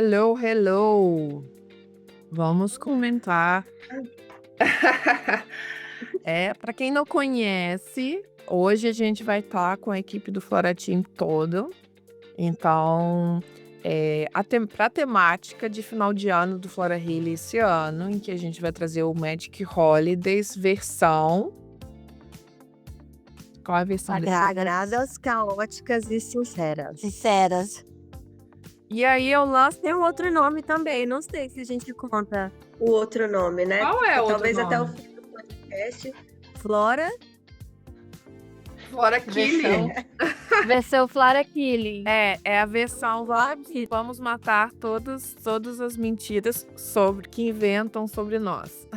Hello, hello. Vamos comentar. Para quem não conhece, hoje a gente vai estar com a equipe do Floratim todo. Então, para a temática de final de ano do Flora Healy esse ano, em que a gente vai trazer o Magic Holidays versão. Qual é a versão desse? Sagradas, caóticas e sinceras. Sinceras. E aí eu lanço tem um outro nome também, não sei se a gente conta O outro nome, né? Qual é o outro Talvez até o nome? fim do podcast. Flora. Flora Healy. Versão Flora Healy. É a versão lá que vamos matar todas as mentiras que inventam sobre nós.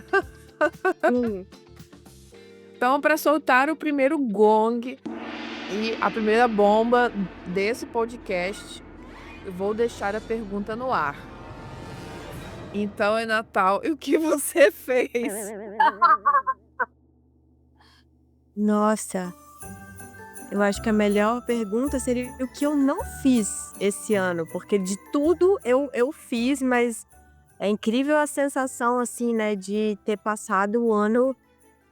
Então, para soltar o primeiro gong e a primeira bomba desse podcast, eu vou deixar a pergunta no ar. Então é Natal, e o que você fez? Nossa, eu acho que a melhor pergunta seria o que eu não fiz esse ano, porque de tudo eu fiz, mas é incrível a sensação, assim, né, de ter passado o ano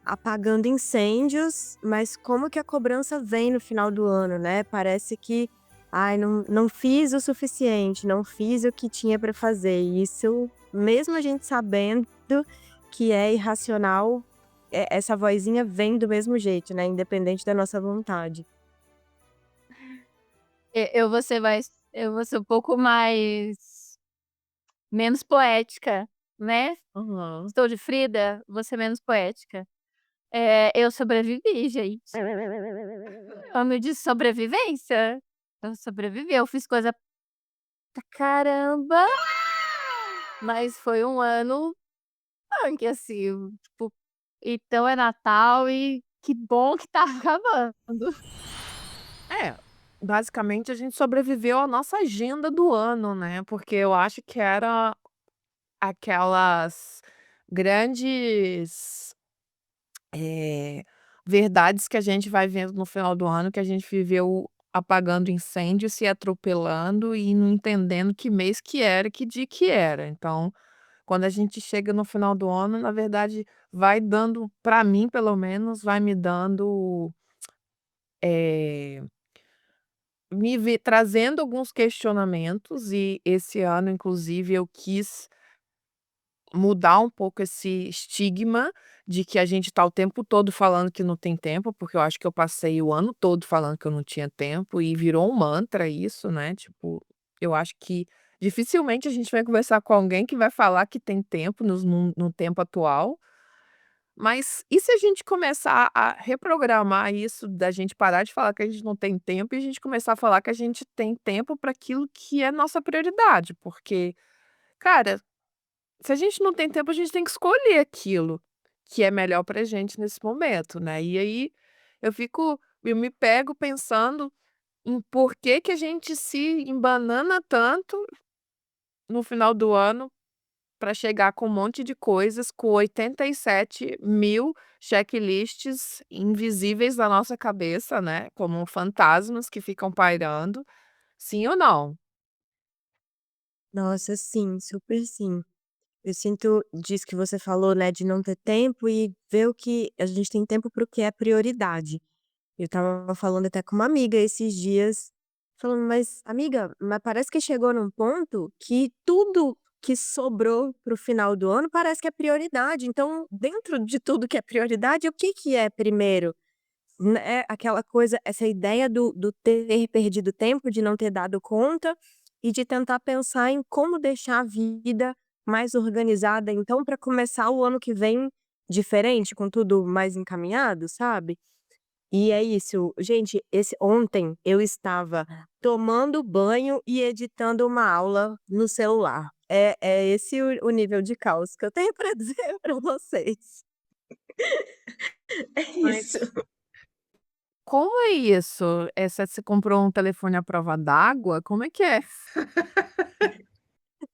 apagando incêndios, mas como que a cobrança vem no final do ano, né? Parece que, ai, não fiz o suficiente, não fiz o que tinha para fazer. E isso, mesmo a gente sabendo que é irracional, essa vozinha vem do mesmo jeito, né? Independente da nossa vontade. Eu vou ser um pouco menos poética, né? Uhum. Estou de Frida, vou ser menos poética. Eu sobrevivi, gente. Ano de sobrevivência. Eu sobrevivi, eu fiz coisa pra caramba, mas foi um ano punk, assim, tipo, então é Natal e que bom que tá acabando. Basicamente a gente sobreviveu à nossa agenda do ano, né? Porque eu acho que era aquelas grandes verdades que a gente vai vendo no final do ano, que a gente viveu apagando incêndio, se atropelando e não entendendo que mês que era, que dia que era. Então, quando a gente chega no final do ano, na verdade, vai dando, para mim pelo menos, vai me dando, eh, trazendo alguns questionamentos, e esse ano, inclusive, eu quis mudar um pouco esse estigma de que a gente tá o tempo todo falando que não tem tempo, porque eu acho que eu passei o ano todo falando que eu não tinha tempo e virou um mantra isso, né, tipo, eu acho que dificilmente a gente vai conversar com alguém que vai falar que tem tempo no tempo atual, mas e se a gente começar a reprogramar isso da gente parar de falar que a gente não tem tempo e a gente começar a falar que a gente tem tempo para aquilo que é nossa prioridade, porque, cara, se a gente não tem tempo, a gente tem que escolher aquilo que é melhor pra gente nesse momento, né. E aí eu me pego pensando em por que que a gente se embanana tanto no final do ano para chegar com um monte de coisas, com 87.000 checklists invisíveis na nossa cabeça, né, como fantasmas que ficam pairando. Sim ou não? Nossa, sim, super sim. Eu sinto disso que você falou, né, de não ter tempo e ver o que a gente tem tempo para o que é prioridade. Eu estava falando até com uma amiga esses dias, falando: "Mas amiga, mas parece que chegou num ponto que tudo que sobrou para o final do ano parece que é prioridade, então dentro de tudo que é prioridade, o que que é primeiro?", né, aquela coisa, essa ideia do ter perdido tempo, de não ter dado conta, e de tentar pensar em como deixar a vida mais organizada, então, para começar o ano que vem diferente, com tudo mais encaminhado, sabe? E é isso. Gente, esse ontem eu estava tomando banho e editando uma aula no celular. É esse o nível de caos que eu tenho para dizer para vocês. É Mas isso. como é isso? Você comprou um telefone à prova d'água? Como é que é?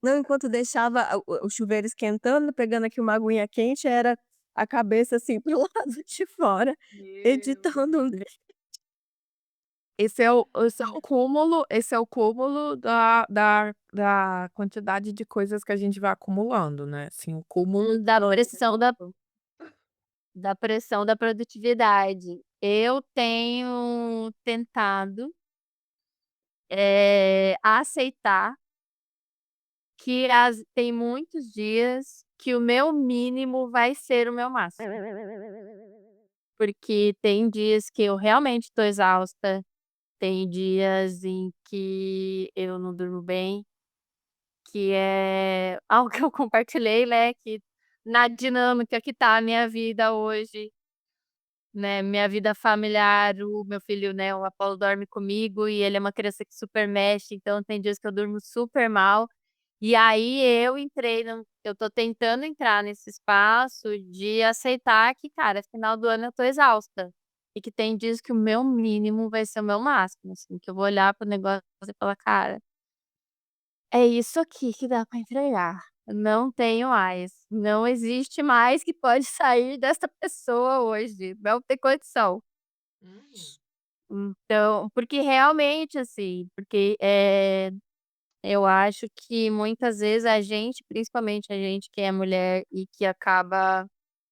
Não, enquanto deixava o chuveiro esquentando, pegando aqui uma aguinha quente, era a cabeça, assim, para o lado de fora, Meu editando Deus. um esse é o cúmulo da quantidade de coisas que a gente vai acumulando, né, assim, o cúmulo Da pressão da pressão da produtividade. Eu tenho tentado, aceitar que tem muitos dias que o meu mínimo vai ser o meu máximo. Porque tem dias que eu realmente estou exausta, tem dias em que eu não durmo bem, que é algo que eu compartilhei, né, que na dinâmica que tá a minha vida hoje, né, minha vida familiar, o meu filho, né, o Apolo dorme comigo e ele é uma criança que super mexe, então tem dias que eu durmo super mal. E aí eu tô tentando entrar nesse espaço de aceitar que, cara, final do ano eu tô exausta. E que tem dias que o meu mínimo vai ser o meu máximo, assim, que eu vou olhar para o negócio e falar: "Cara, é isso aqui que dá para entregar. Não tenho mais. Não existe mais que pode sair dessa pessoa hoje. Não tem condição". Então, porque realmente, assim, eu acho que muitas vezes a gente, principalmente a gente que é mulher e que acaba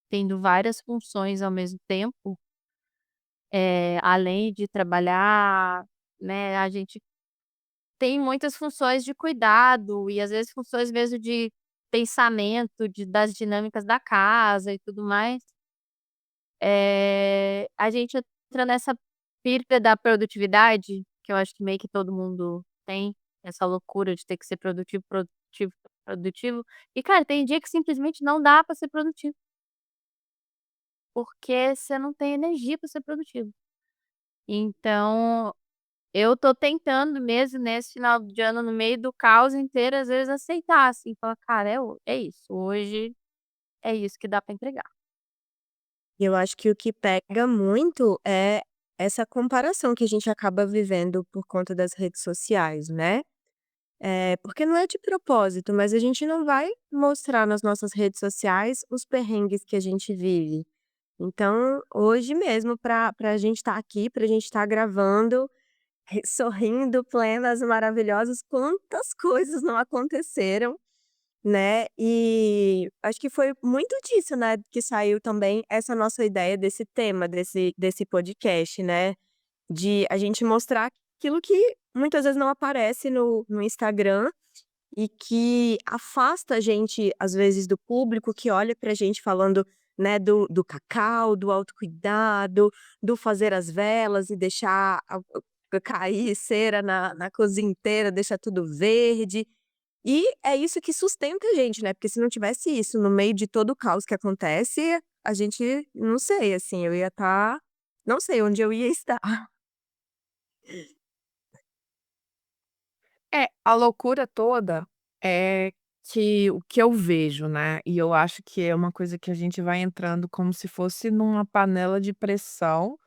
tendo várias funções ao mesmo tempo, além de trabalhar, né, a gente tem muitas funções de cuidado e às vezes funções mesmo de pensamento das dinâmicas da casa e tudo mais. A gente entra nessa pilha da produtividade, que eu acho que meio que todo mundo tem, essa loucura de ter que ser produtivo, produtivo, produtivo. E, cara, tem dia que simplesmente não dá pra ser produtivo, porque você não tem energia pra ser produtivo. Então, eu tô tentando mesmo nesse final de ano, no meio do caos inteiro, às vezes aceitar, assim, falar: "Cara, é isso, hoje é isso que dá pra entregar". E eu acho que o que pega muito é essa comparação que a gente acaba vivendo por conta das redes sociais, né. Porque não é de propósito, mas a gente não vai mostrar nas nossas redes sociais os perrengues que a gente vive. Então, hoje mesmo, para a gente estar aqui, para a gente estar gravando, sorrindo, plenas, maravilhosas, quantas coisas não aconteceram, né. E acho que foi muito disso, né, que saiu também essa nossa ideia desse tema, desse podcast, né, de a gente mostrar aquilo que muitas vezes não aparece no Instagram e que afasta a gente, às vezes, do público que olha pra gente falando, né, do cacau, do autocuidado, do fazer as velas e deixar cair cera na cozinha inteira, deixar tudo verde. E é isso que sustenta a gente, né, porque se não tivesse isso no meio de todo o caos que acontece, a gente não sei, assim, eu ia estar não sei onde eu ia estar. A loucura toda é que o que eu vejo, né, e eu acho que é uma coisa que a gente vai entrando como se fosse numa panela de pressão,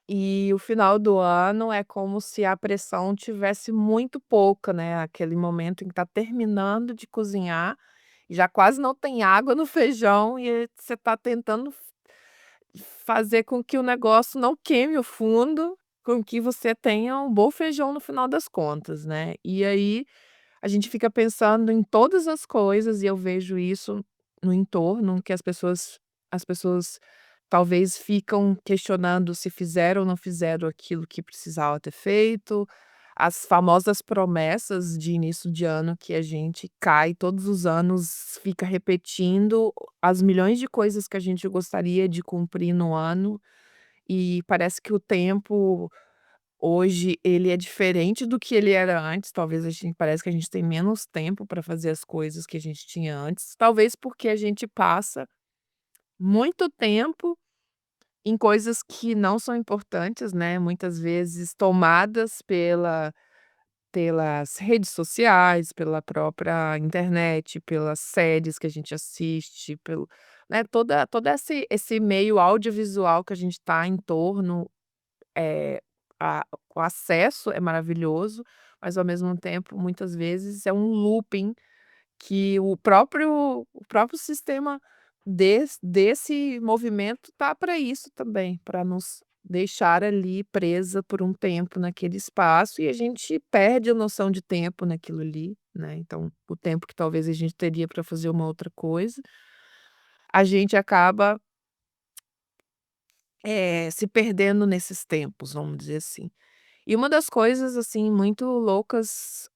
e o final do ano é como se a pressão tivesse muito pouca, né, aquele momento em que tá terminando de cozinhar, já quase não tem água no feijão e você tá tentando fazer com que o negócio não queime o fundo, com que você tenha um bom feijão no final das contas, né. E aí, a gente fica pensando em todas as coisas e eu vejo isso no entorno, que as pessoas talvez ficam questionando se fizeram ou não fizeram aquilo que precisava ter feito, as famosas promessas de início de ano que a gente cai todos os anos, fica repetindo as milhões de coisas que a gente gostaria de cumprir no ano, e parece que o tempo hoje ele é diferente do que ele era antes, talvez parece que a gente tem menos tempo para fazer as coisas que a gente tinha antes, talvez porque a gente passa muito tempo em coisas que não são importantes, né, muitas vezes tomadas pelas redes sociais, pela própria internet, pelas séries que a gente assiste, pelo né, toda esse meio audiovisual que a gente está em torno, eh, o acesso é maravilhoso, mas ao mesmo tempo, muitas vezes, é um looping que o próprio sistema desse movimento tá para isso também, para nos deixar ali presa por um tempo naquele espaço e a gente perde a noção de tempo naquilo ali, né, então o tempo que talvez a gente teria para fazer uma outra coisa, a gente acaba, se perdendo nesses tempos, vamos dizer assim. E uma das coisas, assim, muito loucas,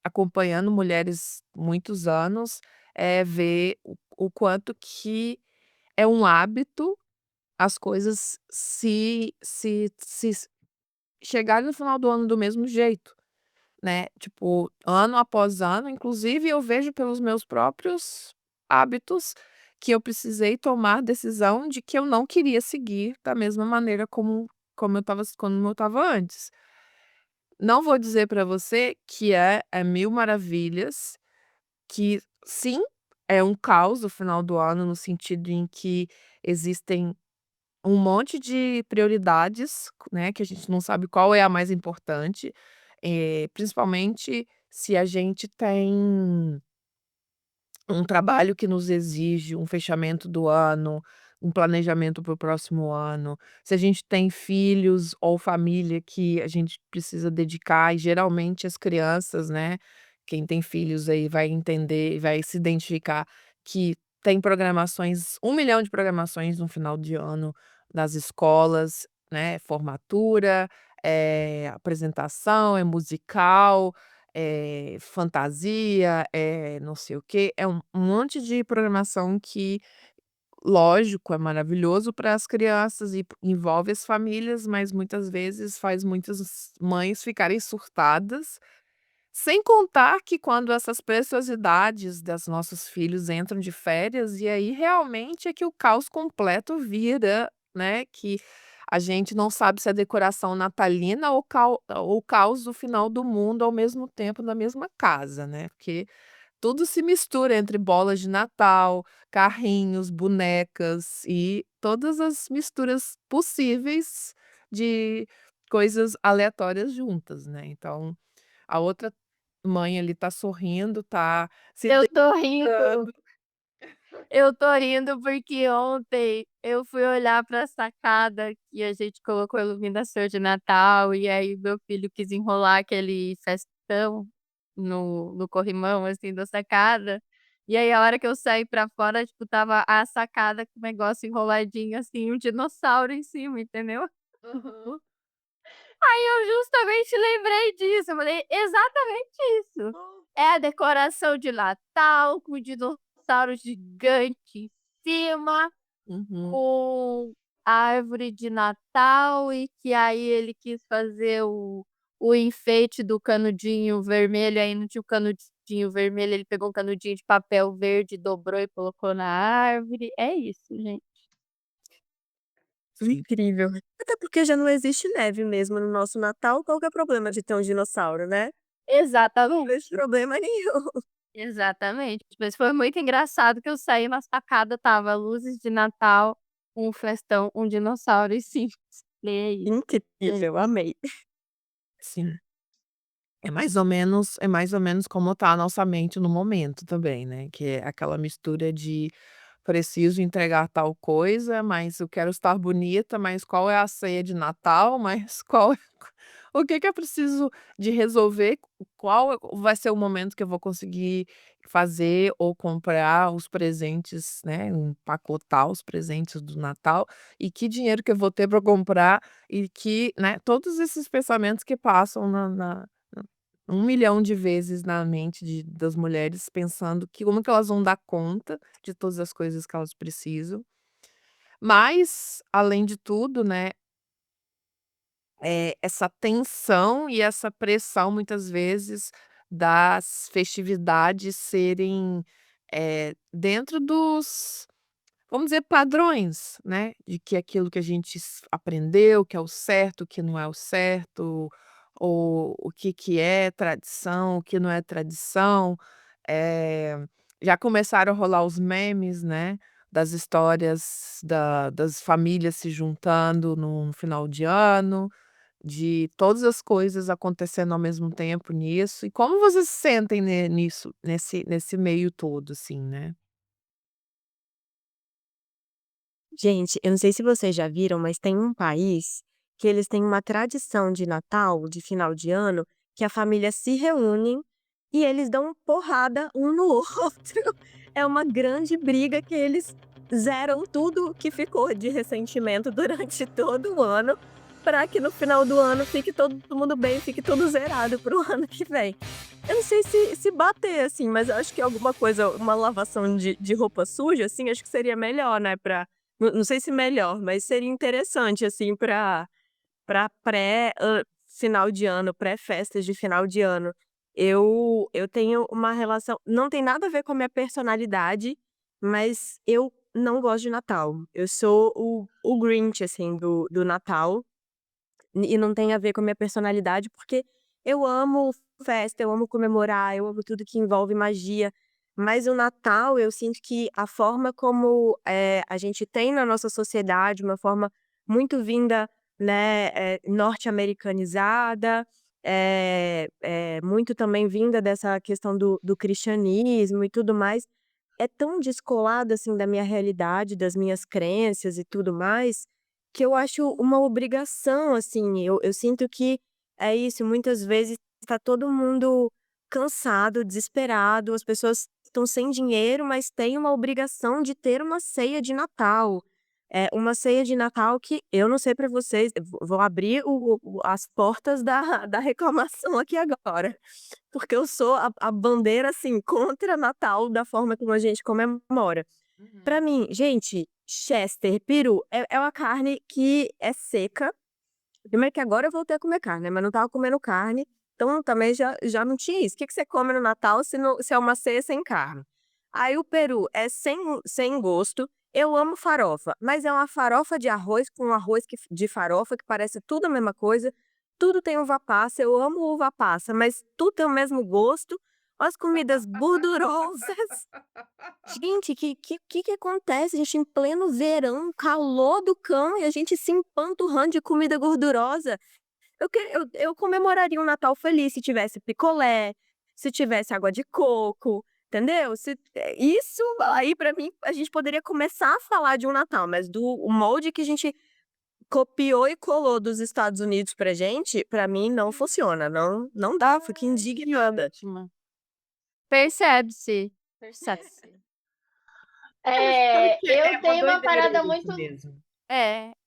acompanhando mulheres muitos anos, é ver o quanto que é um hábito as coisas se chegarem no final do ano do mesmo jeito, né, tipo, ano após ano, inclusive eu vejo pelos meus próprios hábitos que eu precisei tomar decisão de que eu não queria seguir da mesma maneira como eu estava antes. Não vou dizer para você que é mil maravilhas, que sim, é um caos o final do ano, no sentido em que existem um monte de prioridades, né, que a gente não sabe qual é a mais importante, principalmente se a gente tem um trabalho que nos exige um fechamento do ano, um planejamento para o próximo ano, se a gente tem filhos ou família que a gente precisa dedicar, e geralmente as crianças, né, quem tem filhos aí vai entender e vai se identificar que tem programações, 1 milhão de programações no final de ano das escolas, né, formatura, apresentação, é musical, fantasia, não sei o quê, é um monte de programação que, lógico, é maravilhoso para as crianças e envolve as famílias, mas muitas vezes faz muitas mães ficarem surtadas, sem contar que quando essas preciosidades dos nossos filhos entram de férias, e aí realmente é que o caos completo vira, né, que a gente não sabe se é decoração natalina ou caos do final do mundo ao mesmo tempo na mesma casa, né, porque tudo se mistura entre bolas de Natal, carrinhos, bonecas e todas as misturas possíveis de coisas aleatórias juntas, né, então a outra mãe ali tá sorrindo, tá se Eu tô rindo. dedicando. Eu tô rindo porque ontem eu fui olhar pra sacada que a gente colocou iluminação de Natal, e aí meu filho quis enrolar aquele festão no corrimão, assim, da sacada. E aí a hora que eu saí pra fora, tipo, tava a sacada com o negócio enroladinho, assim, um dinossauro em cima, entendeu? Aham. Eu justamente lembrei disso, eu falei: "Exatamente isso". É a decoração de Natal com o dinossauro gigante em cima, Uhum. com a árvore de Natal, e que aí ele quis fazer o enfeite do canudinho vermelho, aí não tinha o canudinho vermelho, ele pegou um canudinho de papel verde, dobrou e colocou na árvore. É isso, gente. Sim. Incrível. Até porque já não existe neve mesmo no nosso Natal, qual que é o problema de ter um dinossauro, né? Não Exatamente. vejo problema nenhum. Exatamente. Mas foi muito engraçado que eu saí na sacada, tava luzes de Natal, um festão, um dinossauro em cima. Falei: "É isso". Incrível, amei. Sim. É mais ou menos como tá a nossa mente no momento também, né, que é aquela mistura de preciso entregar tal coisa, mas eu quero estar bonita, mas qual é a ceia de Natal, mas qual é o que que eu preciso de resolver, qual vai ser o momento que eu vou conseguir fazer ou comprar os presentes, né, empacotar os presentes do Natal, e que dinheiro que eu vou ter para comprar, e que, né, todos esses pensamentos que passam na 1 milhão de vezes na mente das mulheres pensando que como que elas vão dar conta de todas as coisas que elas precisam. Mas, além de tudo, né, essa tensão e essa pressão muitas vezes das festividades serem, dentro dos, vamos dizer, padrões, né, de que aquilo que a gente aprendeu, que é o certo, o que não é o certo, ou o que que é tradição, o que não é tradição. Eh, Já começaram a rolar os memes, né, das histórias das famílias se juntando no final de ano, de todas as coisas acontecendo ao mesmo tempo nisso. E como vocês se sentem nisso, nesse meio todo, assim, né? Gente, eu não sei se vocês já viram, mas tem um país que eles têm uma tradição de Natal, de final de ano, que a família se reúne e eles dão porrada um no outro. É uma grande briga que eles zeram tudo que ficou de ressentimento durante todo o ano, para que no final do ano fique todo mundo bem, fique tudo zerado para o ano que vem. Eu não sei se bater, assim, mas eu acho que alguma coisa, uma lavação de roupa suja, assim, acho que seria melhor, né, não sei se melhor, mas seria interessante, assim, para final de ano, pré-festas de final de ano. Eu tenho uma relação não tem nada a ver com a minha personalidade, mas eu não gosto de Natal. Eu sou o Grinch, assim, do Natal, e não tem a ver com a minha personalidade, porque eu amo festa, eu amo comemorar, eu amo tudo que envolve magia, mas o Natal eu sinto que a forma como, a gente tem na nossa sociedade, uma forma muito vinda, né, norte-americanizada, muito também vinda dessa questão do cristianismo e tudo mais, é tão descolado, assim, da minha realidade, das minhas crenças e tudo mais, que eu acho uma obrigação, assim, eu sinto que é isso, muitas vezes está todo mundo cansado, desesperado, as pessoas estão sem dinheiro, mas têm uma obrigação de ter uma ceia de Natal. É uma ceia de Natal que eu não sei para vocês, eu vou abrir as portas da da reclamação aqui agora, porque eu sou a bandeira, assim, contra Natal da forma como a gente comemora. Pra Uhum. mim, gente, Chester, peru, é uma carne que é seca. Primeiro que agora eu voltei a comer carne, né, mas não estava comendo carne, então também já não tinha isso. O que que você come no Natal se é uma ceia sem carne? Aí o peru é sem gosto. Eu amo farofa, mas é uma farofa de arroz com arroz de farofa que parece tudo a mesma coisa, tudo tem uva passa, eu amo uva passa, mas tudo tem o mesmo gosto, as comidas gordurosas. Gente, que acontece? A gente em pleno verão, calor do cão, e a gente se empanturrando de comida gordurosa. Eu comemoraria um Natal feliz se tivesse picolé, se tivesse água de coco, entendeu? Isso aí pra mim, a gente poderia começar a falar de um Natal, mas do o molde que a gente copiou e colou dos Estados Unidos pra gente, pra mim não funciona, não dá, fico indignada. Ótima. Percebe-se, percebe-se. Porque é Eu uma tenho uma doideira parada isso muito mesmo.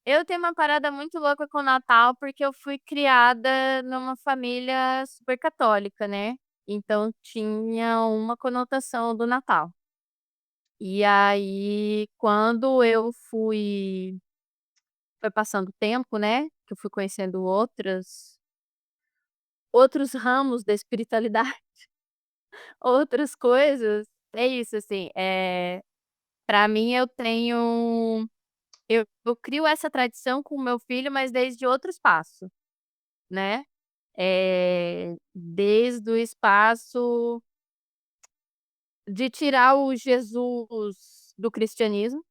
eu tenho uma parada muito louca com o Natal, porque eu fui criada numa família super católica, né, então tinha uma conotação do Natal. E aí, quando eu foi passando o tempo, né, que eu fui conhecendo outros ramos da espiritualidade, outras coisas, é isso, assim, pra mim eu crio essa tradição com o meu filho, mas desde outro espaço, né. Desde o espaço de tirar o Jesus do cristianismo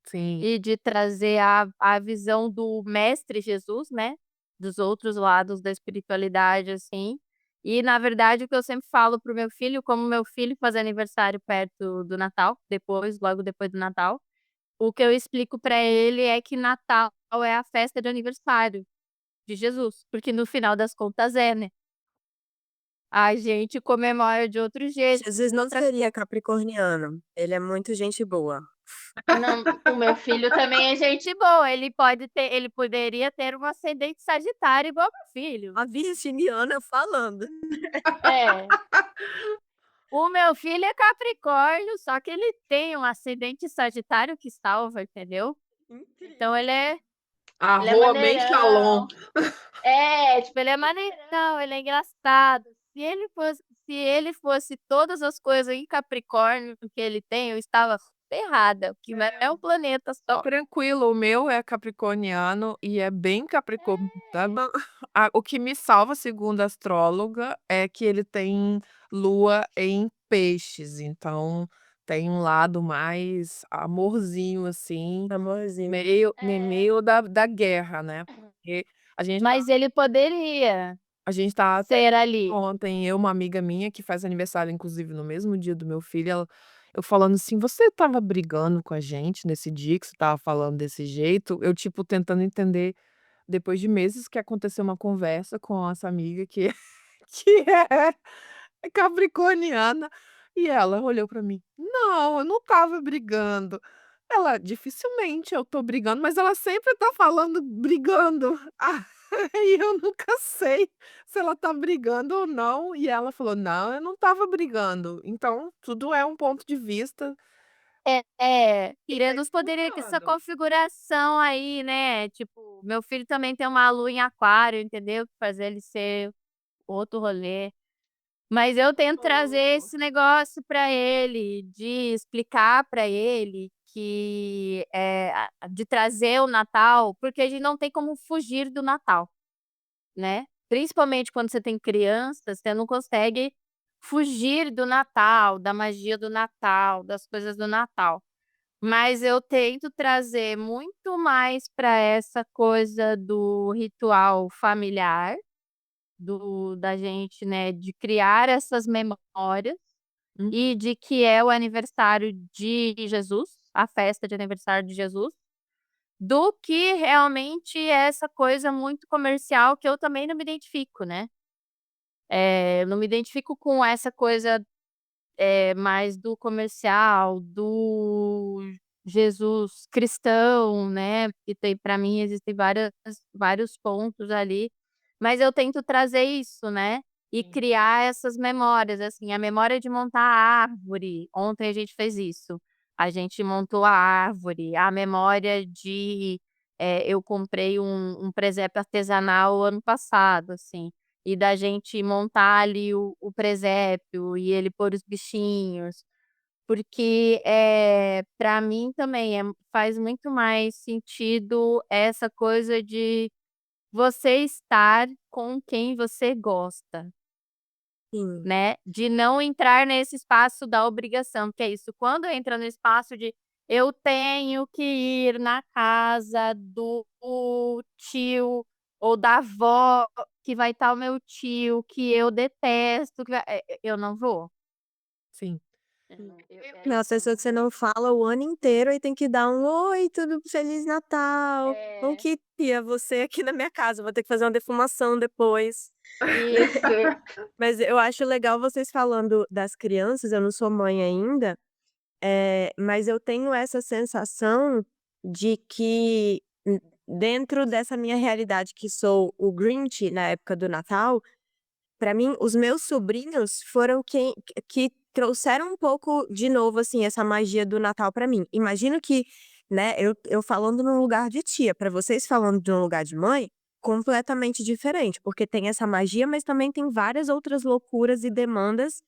Sim. e de trazer a visão do mestre Jesus, né, dos outros lados da espiritualidade, assim. E na verdade o que eu sempre falo para o meu filho, como meu filho faz aniversário perto do Natal, logo depois do Natal, o que eu explico para ele é que Natal é a festa de aniversário de Jesus, porque no final das contas é, né. A gente comemora de outro jeito. Jesus não seria capricorniano, ele é muito gente boa. Não, o meu filho também é gente boa, ele poderia ter um ascendente sagitário igual meu filho. A virginiana falando. É. O meu filho é capricórnio, só que ele tem um ascendente sagitário que salva, entendeu. Então Incrível. ele é Arroa bem shalom. maneirão. É, tipo, ele é maneirão, ele é engraçado. Se ele fosse todas as coisas em Capricórnio que ele tem, eu estava ferrada, porque não é um planeta só. Tranquilo, o meu é capricorniano e é bem o que me salva, segundo a astróloga, é que ele tem lua em peixes, então tem um lado mais amorzinho, assim, Amorzinho. É. meio da guerra, né, porque a gente Mas ele poderia a gente tá até ser ali. ontem, uma amiga minha que faz aniversário inclusive no mesmo dia do meu filho, eu falando assim: "Você estava brigando com a gente nesse dia que você estava falando desse jeito?" Eu, tipo, tentando entender, depois de meses que aconteceu uma conversa com essa amiga que que é capricorniana, e ela olhou pra mim: "Não, eu não estava brigando". Ela: "Dificilmente eu tô brigando", mas ela sempre tá falando brigando. Aí eu nunca sei se ela tá brigando ou não, e ela falou: "Não, eu não estava brigando". Então tudo é um ponto de vista e tá Queridos poderia que essa explicando. configuração aí, né, tipo, meu filho também tem uma lua em aquário, entendeu, fazer ele ser outro rolê. Mas eu tento trazer Louco. esse negócio pra ele, de explicar pra ele que, de trazer o Natal, porque a gente não tem como fugir do Natal, né. Principalmente quando você tem crianças, você não consegue fugir do Natal, da magia do Natal, das coisas do Natal. Mas eu tento trazer muito mais para essa coisa do ritual familiar, da gente, né, de criar essas memórias Hum, e de que é o aniversário de Jesus, a festa de aniversário de Jesus, do que realmente essa coisa muito comercial que eu também não me identifico, né. Eu não me identifico com essa coisa, mais do comercial, do Jesus cristão, né, porque tem para mim existem vários pontos ali, mas eu tento trazer isso, né, e sim. criar essas memórias, assim, a memória de montar a árvore, ontem a gente fez isso, a gente montou a árvore, a memória de, eu comprei um presépio artesanal ano passado, assim, e da gente montar ali o presépio e ele pôr os bichinhos, porque, pra mim também faz muito mais sentido essa coisa de você estar com quem você gosta, Sim, né, de não entrar nesse espaço da obrigação, que é isso, quando entra no espaço de eu tenho que ir na casa do tio ou da avó, que vai estar o meu tio, que eu detesto, que vai eu não vou. Sim. sim. Eu Aquelas pessoas que você não fala o ano inteiro e tem que dar um: "Oi, tudo feliz Natal, não é, queria você aqui na minha casa, vou ter que fazer uma defumação depois". isso. Isso. Mas eu acho legal vocês falando das crianças, eu não sou mãe ainda, mas eu tenho essa sensação de que, dentro dessa minha realidade que sou o Grinch na época do Natal, para mim os meus sobrinhos foram quem que trouxeram um pouco de novo, assim, essa magia do Natal para mim. Imagino que, né, eu falando num lugar de tia, para vocês falando de um lugar de mãe, completamente diferente, porque tem essa magia, mas também tem várias outras loucuras e demandas,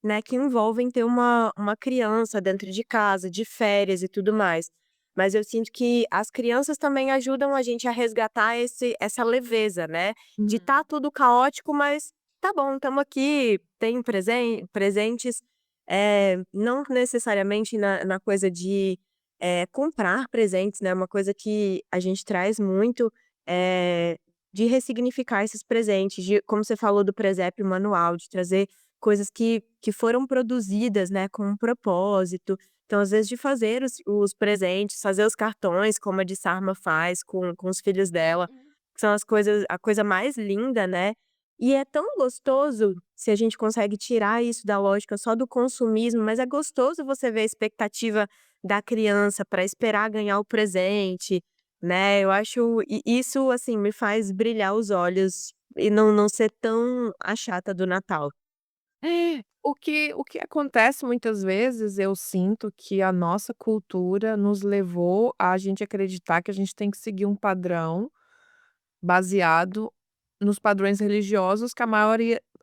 né, que envolvem ter uma criança dentro de casa, de férias e tudo mais. Mas eu sinto que as crianças também ajudam a gente a resgatar essa leveza, né, de Uhum. tá tudo caótico, mas tá bom, estamos aqui, tem presentes, não necessariamente na coisa de, comprar presentes, né, uma coisa que a gente traz muito, de ressignificar esses presentes, de como você falou do presépio manual, de trazer coisas que foram produzidas, né, com um propósito. Então, às vezes, de fazer os presentes, fazer os cartões, como a de Sarma faz com os filhos dela, que são a coisa mais linda, né. E é tão gostoso se a gente consegue tirar isso da lógica só do consumismo, mas é gostoso você ver a expectativa da criança para esperar ganhar o presente, né. Eu acho isso, assim, me faz brilhar os olhos e não ser tão a chata do Natal. É, o que acontece muitas vezes, eu sinto que a nossa cultura nos levou a gente acreditar que a gente tem que seguir um padrão baseado nos padrões religiosos que a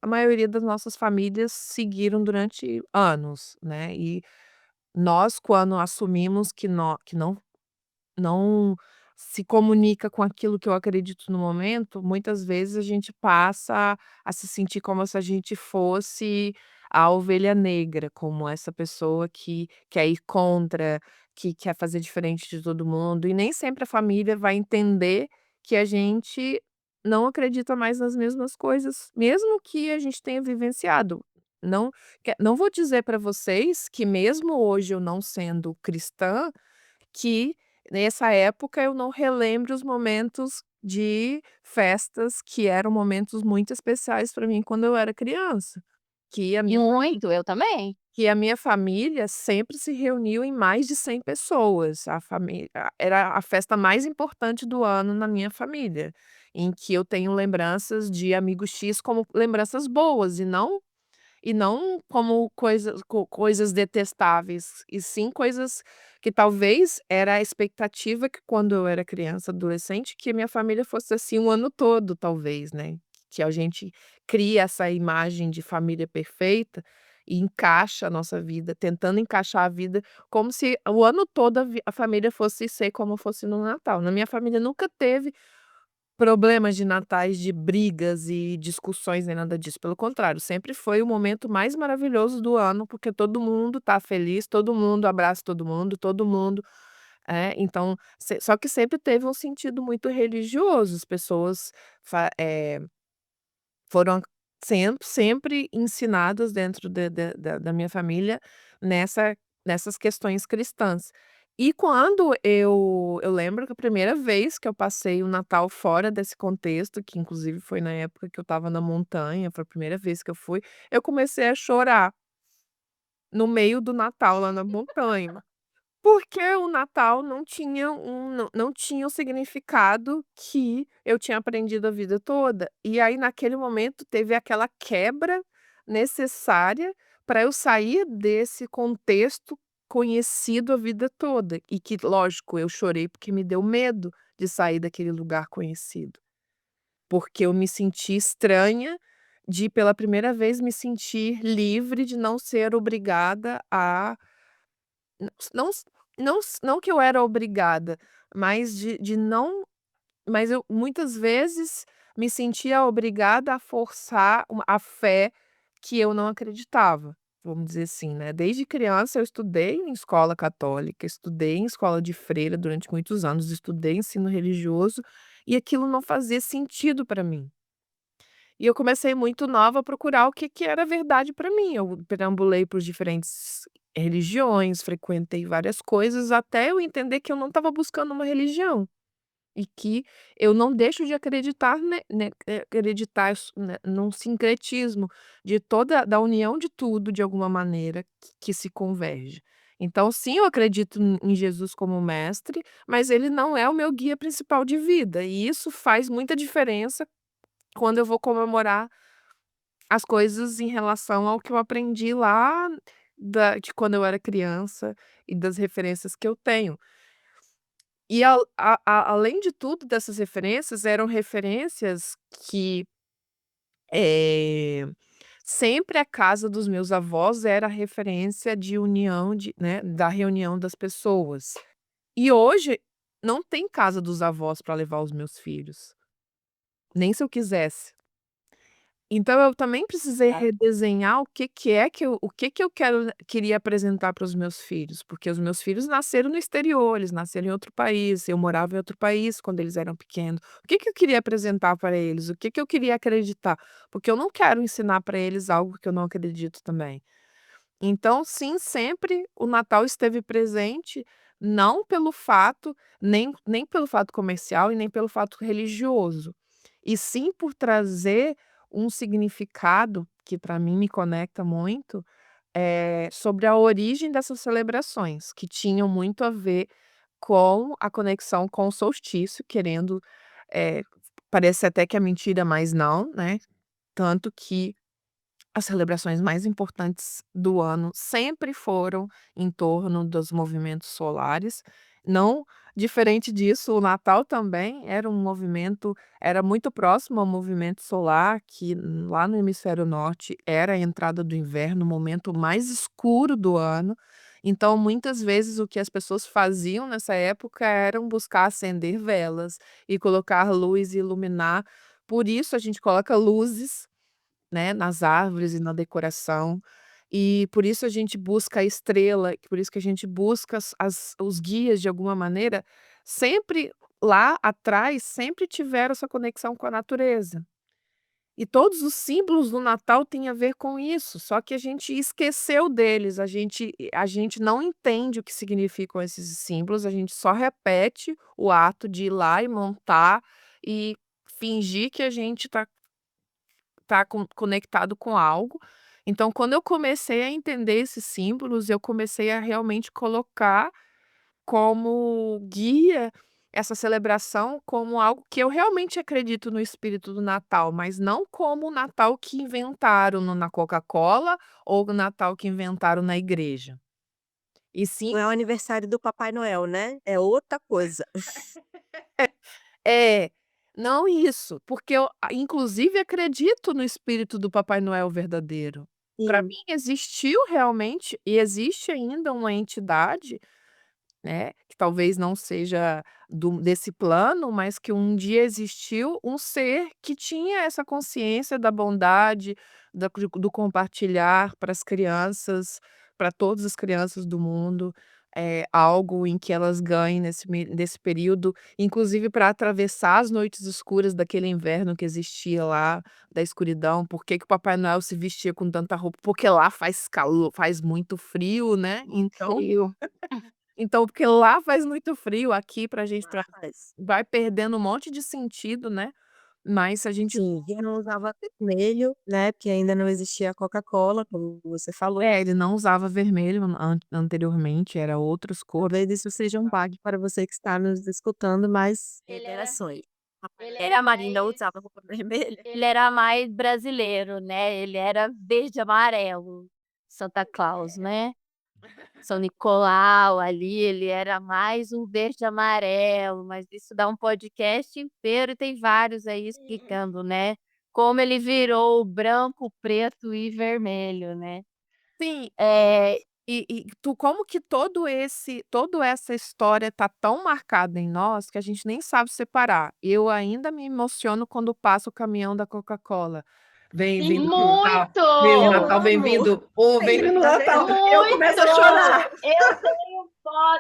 maioria das nossas famílias seguiram durante anos, né, e nós, quando assumimos que não se comunica com aquilo que eu acredito no momento, muitas vezes a gente passa a se sentir como se a gente fosse a ovelha negra, como essa pessoa que quer ir contra, que quer fazer diferente de todo mundo, e nem sempre a família vai entender que a gente não acredita mais nas mesmas coisas, mesmo que a gente tenha vivenciado. Não não vou dizer para vocês que mesmo hoje eu não sendo cristã, que nessa época eu não relembre os momentos de festas que eram momentos muito especiais para mim quando eu era criança, que a minha Muito, eu também. que a minha família sempre se reuniu em mais de 100 pessoas, a família era a festa mais importante do ano na minha família, em que eu tenho lembranças de amigo X como lembranças boas e não como coisas detestáveis, e sim coisas que talvez era a expectativa que quando eu era criança, adolescente, que minha família fosse assim o ano todo talvez, né, que a gente cria essa imagem de família perfeita e encaixa a nossa vida, tentando encaixar a vida como se o ano todo a família fosse ser como fosse no Natal. Na minha família nunca teve problemas de natais, de brigas e discussões nem nada disso, pelo contrário, sempre foi o momento mais maravilhoso do ano, porque todo mundo tá feliz, todo mundo abraça todo mundo, então só que sempre teve um sentido muito religioso, as pessoas foram sempre ensinadas dentro da minha família nessas questões cristãs. E quando eu lembro que a primeira vez que eu passei o Natal fora desse contexto, que inclusive foi na época que eu estava na montanha, foi a primeira vez que eu fui, eu comecei a chorar no meio do Natal lá na montanha. Porque o Natal não tinha o significado que eu tinha aprendido a vida toda. E aí, naquele momento, teve aquela quebra necessária para eu sair desse contexto conhecido a vida toda. E que, lógico, eu chorei porque me deu medo de sair daquele lugar conhecido. Porque eu me senti estranha de, pela primeira vez, me sentir livre de não ser obrigada a não s não que eu era obrigada, mas de não mas eu muitas vezes me sentia obrigada a forçar a fé que eu não acreditava, vamos dizer assim, né. Desde criança eu estudei em escola católica, estudei em escola de freira durante muitos anos, estudei ensino religioso, e aquilo não fazia sentido para mim. E eu comecei muito nova a procurar o que que era verdade para mim. Eu perambulei por diferentes religiões, frequentei várias coisas, até eu entender que eu não estava buscando uma religião, e que eu não deixo de acreditar, acreditar num sincretismo de toda da união de tudo, de alguma maneira, que se converge. Então sim, eu acredito em Jesus como mestre, mas ele não é o meu guia principal de vida, e isso faz muita diferença quando eu vou comemorar as coisas em relação ao que eu aprendi lá de quando eu era criança e das referências que eu tenho. E além de tudo, dessas referências, eram referências que, eh, sempre a casa dos meus avós era a referência de união da reunião das pessoas. E hoje não tem casa dos avós para levar os meus filhos, nem se eu quisesse. Então eu também precisei redesenhar o que que eu queria apresentar para os meus filhos, porque os meus filhos nasceram no exterior, eles nasceram em outro país, eu morava em outro país quando eles eram pequenos. O que que eu queria apresentar para eles? O que que eu queria acreditar? Porque eu não quero ensinar para eles algo que eu não acredito também. Então sim, sempre o Natal esteve presente, não pelo fato nem pelo fato comercial e nem pelo fato religioso, e sim por trazer um significado que para mim me conecta muito, sobre a origem dessas celebrações, que tinham muito a ver com a conexão com o solstício, querendo, eh, parece até que é mentira, mas não, né, tanto que as celebrações mais importantes do ano sempre foram em torno dos movimentos solares. Não diferente disso, o Natal também era muito próximo ao movimento solar, que lá no hemisfério norte era a entrada do inverno, o momento mais escuro do ano. Então, muitas vezes, o que as pessoas faziam nessa época eram buscar acender velas e colocar luz e iluminar. Por isso a gente coloca luzes, né, nas árvores e na decoração, e por isso a gente busca a estrela, por isso que a gente busca os guias de alguma maneira, sempre lá atrás, sempre tiveram essa conexão com a natureza. E todos os símbolos do Natal têm a ver com isso, só que a gente esqueceu deles, a gente não entende o que significam esses símbolos, a gente só repete o ato de ir lá e montar e fingir que a gente tá conectado com algo. Então, quando eu comecei a entender esses símbolos, eu comecei a realmente colocar como guia essa celebração como algo que eu realmente acredito no espírito do Natal, mas não como o Natal que inventaram na Coca-Cola ou o Natal que inventaram na igreja. E sim Não é o aniversário do Papai Noel, né, é outra coisa. é, não isso, porque eu inclusive acredito no espírito do Papai Noel verdadeiro. Para Sim. mim existiu realmente e existe ainda uma entidade, né, que talvez não seja desse plano, mas que um dia existiu um ser que tinha essa consciência da bondade, do compartilhar para as crianças, para todas as crianças do mundo, algo em que elas ganhem nesse período, inclusive para atravessar as noites escuras daquele inverno que existia lá, da escuridão. Por que que o Papai Noel se vestia com tanta roupa? Porque lá faz calor, faz muito frio, né, então Frio. porque lá faz muito frio, aqui pra gente Mas vai perdendo um monte de sentido, né, mas se a gente sim, eu não usava vermelho, né, porque ainda não existia a Coca-Cola, como você falou. ele não usava vermelho anteriormente, era outras cores. Talvez isso seja um baque para você que está nos escutando, mas Ele era revelações. ele Era era a Marina mais usava roupa vermelha. ele era mais brasileiro, né, ele era verde e amarelo, Santa Claus, né. São Nicolau ali, ele era mais um verde e amarelo, mas isso dá um podcast inteiro e tem vários aí explicando, né, como ele virou branco, preto e vermelho, né. Sim, Eh, como que toda essa história tá tão marcada em nós que a gente nem sabe separar. Eu ainda me emociono quando passa o caminhão da Coca-Cola. Vem Sim, vindo o Natal, vem o eu muito, Natal, vem amo. vindo vem Aí, vindo o tá Natal, vendo? eu começo a muito. chorar.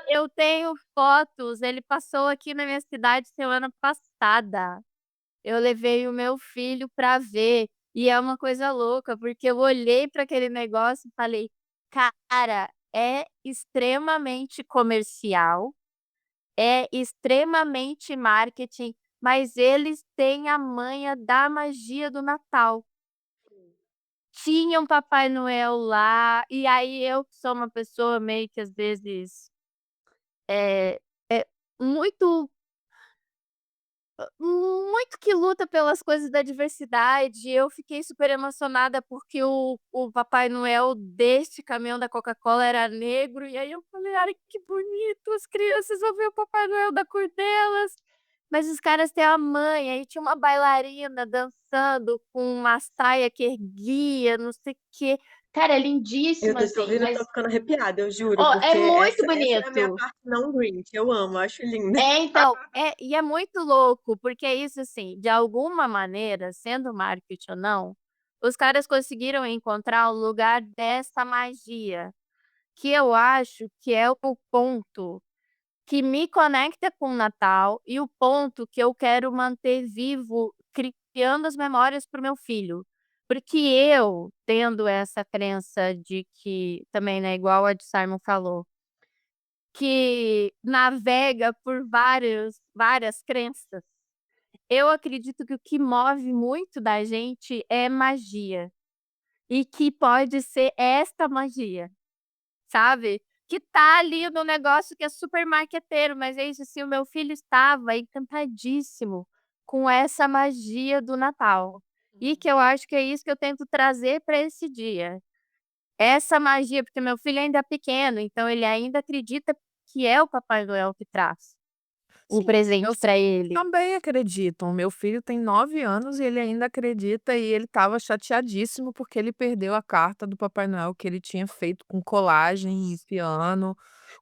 Eu tenho fotos, ele passou aqui na minha cidade semana passada. Eu levei o meu filho para ver, e é uma coisa louca, porque eu olhei para aquele negócio e falei: "Cara, é extremamente comercial, é extremamente marketing, mas eles têm a manha da magia do Natal". Tinha um Papai Noel lá, e aí eu que sou uma pessoa meio que às vezes, é muito muito que luta pelas coisas da diversidade, eu fiquei super emocionada porque o Papai Noel deste caminhão da Coca-Cola era negro, e aí eu falei: "Ai, que bonito, as crianças vão ver o Papai Noel da cor delas". Mas os caras têm a manha, aí tinha uma bailarina dançando com uma saia que erguia, não sei o quê. Cara, é Eu lindíssimo, tô te assim, ouvindo, eu tô mas ficando arrepiada, eu juro, ó, é porque muito essa é a minha bonito. parte não Grinch, eu amo, acho linda. Então, e é muito louco, porque é isso, assim, de alguma maneira, sendo marketing ou não, os caras conseguiram encontrar o lugar dessa magia, que eu acho que é o ponto que me conecta com o Natal e o ponto que eu quero manter vivo, criando as memórias para o meu filho. Porque eu, tendo essa crença de que também, né, igual a de Simon falou, que navega por várias crenças. Eu acredito que o que move muito da gente é magia, e que pode ser esta magia, sabe. Que tá ali no negócio que é super marqueteiro, mas é isso, assim, o meu filho estava encantadíssimo com essa magia do Natal. E que eu acho que é isso que eu tento trazer para esse dia. Essa magia, porque meu filho ainda é pequeno, então ele ainda acredita que é o Papai Noel que traz o Sim, presente meus para ele. também acreditam. Meu filho tem 9 anos e ele ainda acredita e ele estava chateadíssimo porque ele perdeu a carta do Papai Noel que ele tinha feito com colagem e piano,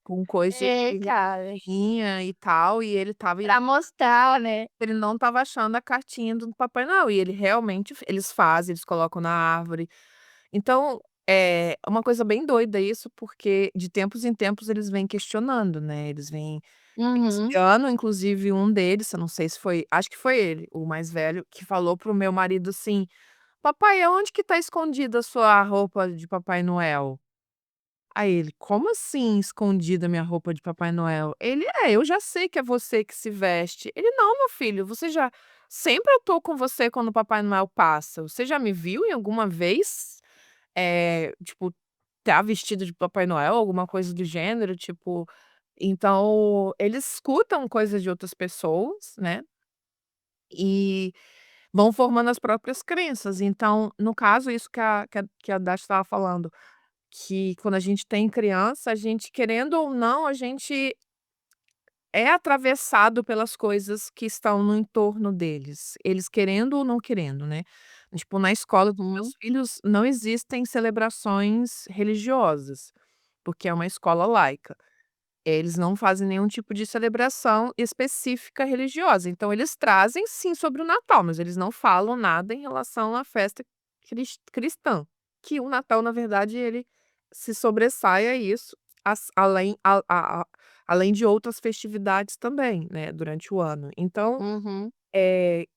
com coisa de É, cara, figurinha e tal, e pra mostrar, né. ele não estava achando a cartinha do Papai Noel, e ele realmente eles fazem, eles colocam na árvore. Então, É uma coisa bem doida isso, porque de tempos em tempos eles vêm questionando, né, eles vêm esse Uhum. ano inclusive um deles, eu não sei se foi, acho que foi ele, o mais velho, que falou para o meu marido assim: "Papai, aonde que tá escondida a sua roupa de Papai Noel?" Aí ele: "Como assim escondida minha roupa de Papai Noel?" Ele: "É, eu já sei que é você que se veste." Ele: "Não, meu filho, você já sempre eu tô com você quando o Papai Noel passa. Você já me viu em alguma vez, tipo, tá vestido de Papai Noel, alguma coisa do gênero?" Tipo, então eles escutam coisas de outras pessoas, né, e vão formando as próprias crenças. Então, no caso, isso que a Dati estava falando, que quando a gente tem criança, a gente querendo ou não, a gente é atravessado pelas coisas que estão no entorno deles, eles querendo ou não querendo, né. Tipo, na escola dos meus Uhum. filhos não existem celebrações religiosas, porque é uma escola laica. Eles não fazem nenhum tipo de celebração específica religiosa, então eles trazem sim sobre o Natal, mas eles não falam nada em relação à festa cristã, que o Natal na verdade ele se sobressai a isso, além além de outras festividades também, né, durante o ano. Então, Uhum.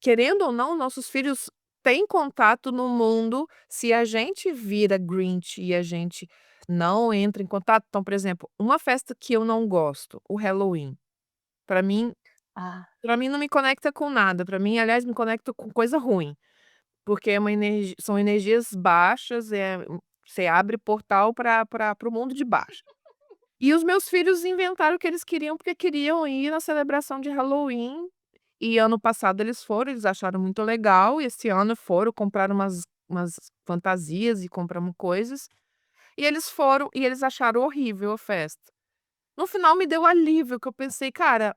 querendo ou não, nossos filhos têm contato no mundo, se a gente vira Grinch e a gente não entra em contato, então, por exemplo, uma festa que eu não gosto, o Halloween, para mim Ah. para mim não me conecta com nada, para mim, aliás, me conecta com coisa ruim, porque é uma energia, são energias baixas, você abre portal para o mundo de baixo. E os meus filhos inventaram o que eles queriam, porque queriam ir na celebração de Halloween, e ano passado eles foram, eles acharam muito legal, e esse ano foram, compraram umas fantasias e compramos coisas, e eles foram e eles acharam horrível a festa. No final me deu alívio, que eu pensei: "Cara,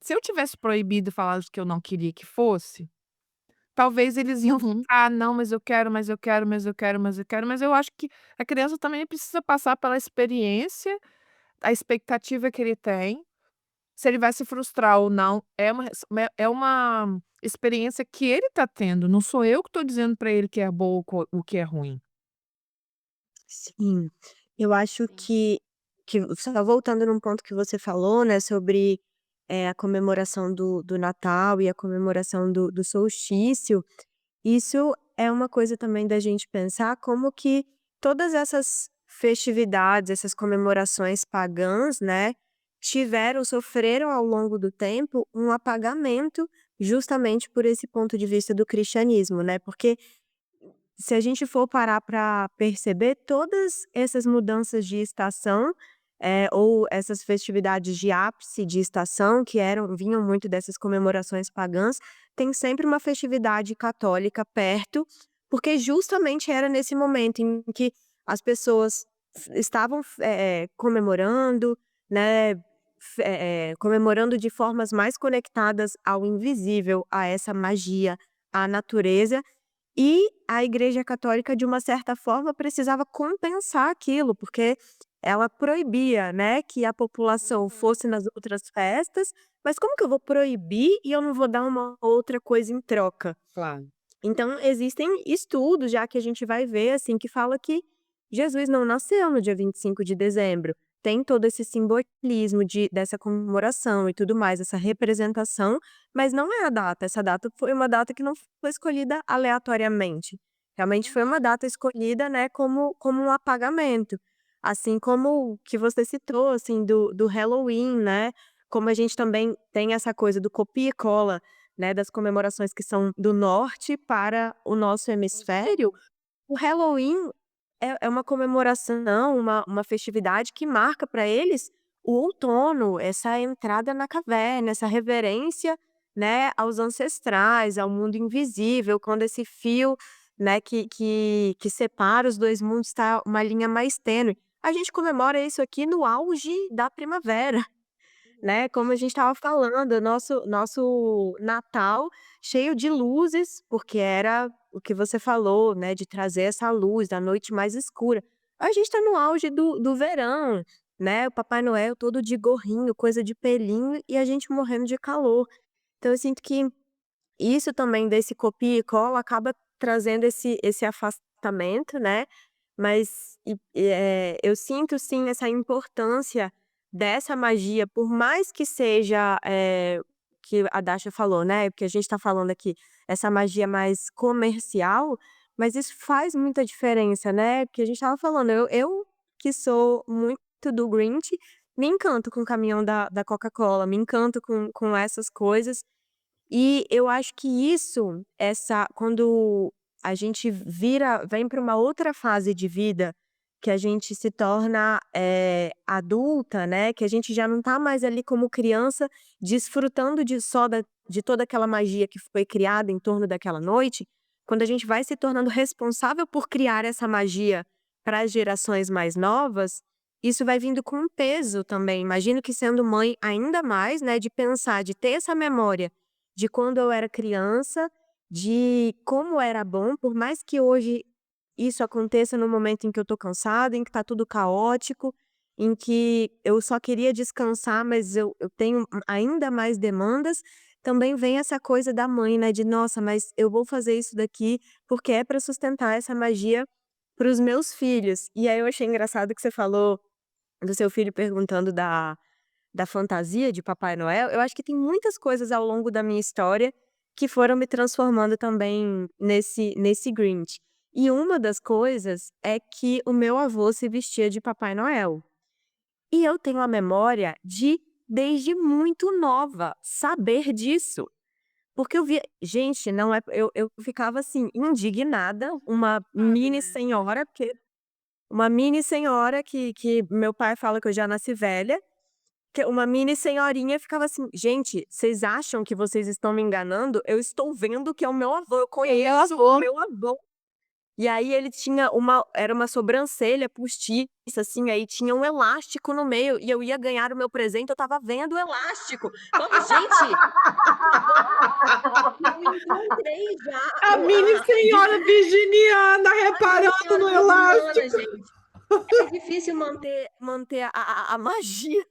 se eu tivesse proibido e falado que eu não queria que fosse, talvez eles iam Uhum. ficar: 'Não, mas eu quero, mas eu quero, mas eu quero, mas eu quero'", mas eu acho que a criança também precisa passar pela experiência, a expectativa que ele tem. Se ele vai se frustrar ou não, é uma experiência que ele está tendo, não sou eu que estou dizendo para ele que é bom ou o que é ruim. Sim, eu acho Sim. que só voltando num ponto que você falou, né, sobre, a comemoração do Natal e a comemoração do solstício, isso é uma coisa também da gente pensar como que todas essas festividades, essas comemorações pagãs, né, sofreram ao longo do tempo um apagamento, justamente por esse ponto de vista do cristianismo, né, porque se a gente for parar para perceber, todas essas mudanças de estação, ou essas festividades de ápice de estação que vinham muito dessas comemorações pagãs, tem sempre uma festividade católica perto, porque justamente era nesse momento em que as pessoas estavam comemorando, né, comemorando de formas mais conectadas ao invisível, a essa magia, à natureza, e a Igreja Católica, de uma certa forma, precisava compensar aquilo, porque ela proibia, né, que a população Uhum. fosse nas outras festas, mas como que eu vou proibir e eu não vou dar uma outra coisa em troca? Claro. Então existem estudos já que a gente vai ver, assim, que fala que Jesus não nasceu no dia 25 de dezembro. Tem todo esse simbolismo dessa comemoração e tudo mais, essa representação, mas não é a data. Essa data foi uma data que não foi escolhida aleatoriamente. Realmente foi uma Uhum. data escolhida, né, como um apagamento. Assim como o que você citou, assim, do Halloween, né? Como a gente também tem essa coisa do copia e cola, né, das comemorações que são do norte para o nosso hemisfério, Uhum. o Halloween é uma comemoração, uma festividade que marca para eles o outono, essa entrada na caverna, essa reverência, né, aos ancestrais, ao mundo invisível, quando esse fio, né, que separa os 2 mundos está uma linha mais tênue. A gente comemora isso aqui no auge da primavera. Né, como a gente estava falando, nosso Natal cheio de luzes, porque era o que você falou, né, de trazer essa luz da noite mais escura. A gente está no auge do verão, né, o Papai Noel todo de gorrinho, coisa de pelinho, e a gente morrendo de calor. Então eu sinto que isso também desse copia e cola acaba trazendo esse afastamento, né, mas eu sinto sim essa importância dessa magia, por mais que seja, que a Dasha falou, né, porque a gente tá falando aqui, essa magia mais comercial, mas isso faz muita diferença, né, porque a gente estava falando, eu que sou muito do Grinch, me encanto com o caminhão da Coca-Cola, me encanto com essas coisas, e eu acho que isso, quando a gente vem para uma outra fase de vida, que a gente se torna, adulta, né, que a gente já não tá mais ali como criança, desfrutando de toda aquela magia que foi criada em torno daquela noite, quando a gente vai se tornando responsável por criar essa magia para as gerações mais novas, isso vai vindo com um peso também. Imagino que sendo mãe ainda mais, né, de pensar, de ter essa memória de quando eu era criança, de como era bom, por mais que hoje isso aconteça no momento em que eu tô cansada, em que tá tudo caótico, em que eu só queria descansar, mas eu tenho ainda mais demandas, também vem essa coisa da mãe, né, de: "Nossa, mas eu vou fazer isso daqui, porque é para sustentar essa magia para os meus filhos". E aí eu achei engraçado que você falou do seu filho perguntando da fantasia de Papai Noel, eu acho que tem muitas coisas ao longo da minha história que foram me transformando também nesse Grinch. E uma das coisas é que o meu avô se vestia de Papai Noel. E eu tenho a memória de, desde muito nova, saber disso. Porque eu via gente, não é eu ficava, assim, indignada, uma mini senhora que meu pai fala que eu já nasci velha, que uma mini senhorinha ficava assim: "Gente, vocês acham que vocês estão me enganando? Eu estou vendo que é o meu avô, eu conheço o meu avô". E aí ele tinha uma sobrancelha postiça, assim, aí tinha um elástico no meio e eu ia ganhar o meu presente, eu estava vendo o elástico. Falei: "Gente, eu encontrei já A mini senhora virginiana a mini reparando senhora no virginiana, elástico. gente". É difícil manter a magia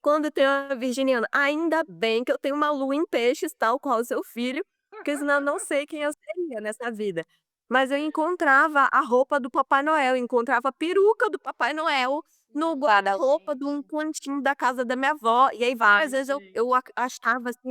quando tem uma virginiana. Ainda bem que eu tenho uma lua em peixes, tal qual o seu filho, porque senão eu não sei quem eu seria nessa vida. Mas eu encontrava a roupa do Papai Noel, encontrava a peruca do Papai Noel no guarda-roupa de um cantinho da casa da minha avó. E aí várias vezes eu achava assim,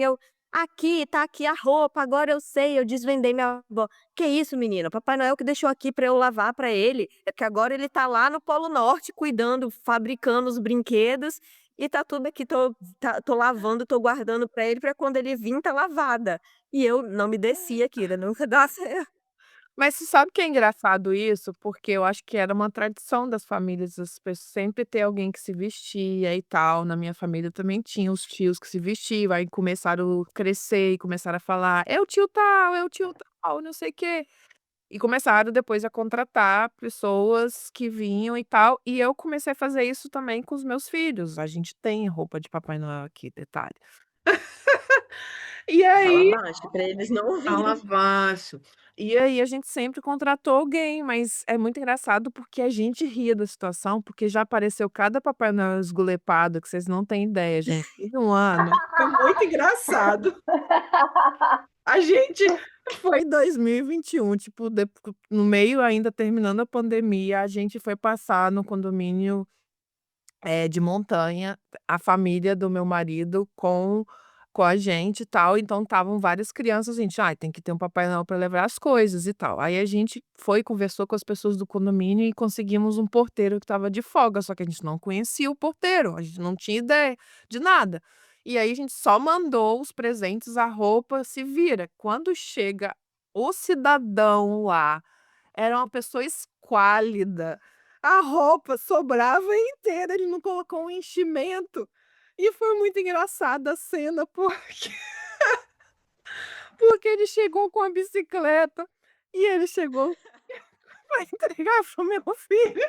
aqui, tá aqui a roupa, agora eu sei, eu desvendei minha avó. Que isso, menina? Papai Noel que deixou aqui pra eu lavar pra ele, é que agora ele tá lá no Polo Norte cuidando, fabricando os brinquedos e tá tudo aqui, tô lavando, tô guardando pra ele, pra quando ele vir tá lavada. E eu não me descia, Kira, nunca dá certo. Mas você sabe que é engraçado isso? Porque eu acho que era uma tradição das famílias, as pessoas sempre ter alguém que se vestia e tal. Na minha família também tinha os tios que se vestiam, aí começaram a crescer e começaram a falar: "É o tio tal, é o tio tal, não sei o quê". E começaram depois a contratar pessoas que vinham e tal, e eu comecei a fazer isso também com os meus filhos. A gente tem roupa de Papai Noel aqui, detalhe. E Fala aí baixo pra eles não fala ouvirem. baixo. E aí a gente sempre contratou alguém, mas é muito engraçado porque a gente ria da situação, porque já apareceu cada Papai Noel esgulepado que vocês não têm ideia, gente. Teve um ano, foi muito engraçado. A gente foi em 2021, tipo, no meio ainda terminando a pandemia, a gente foi passar no condomínio de montanha, a família do meu marido com a gente e tal, então estavam várias crianças, a gente: "Ai, tem que ter um Papai Noel para levar as coisas e tal". Aí a gente foi, conversou com as pessoas do condomínio e conseguimos um porteiro que estava de folga, só que a gente não conhecia o porteiro, a gente não tinha ideia de nada. E aí a gente só mandou os presentes, a roupa, se vira. Quando chega o cidadão lá, era uma pessoa esquálida. A roupa sobrava inteira, ele não colocou um enchimento. E foi muito engraçada a cena, porque ele chegou com a bicicleta, e ele chegou para entregar para o meu filho,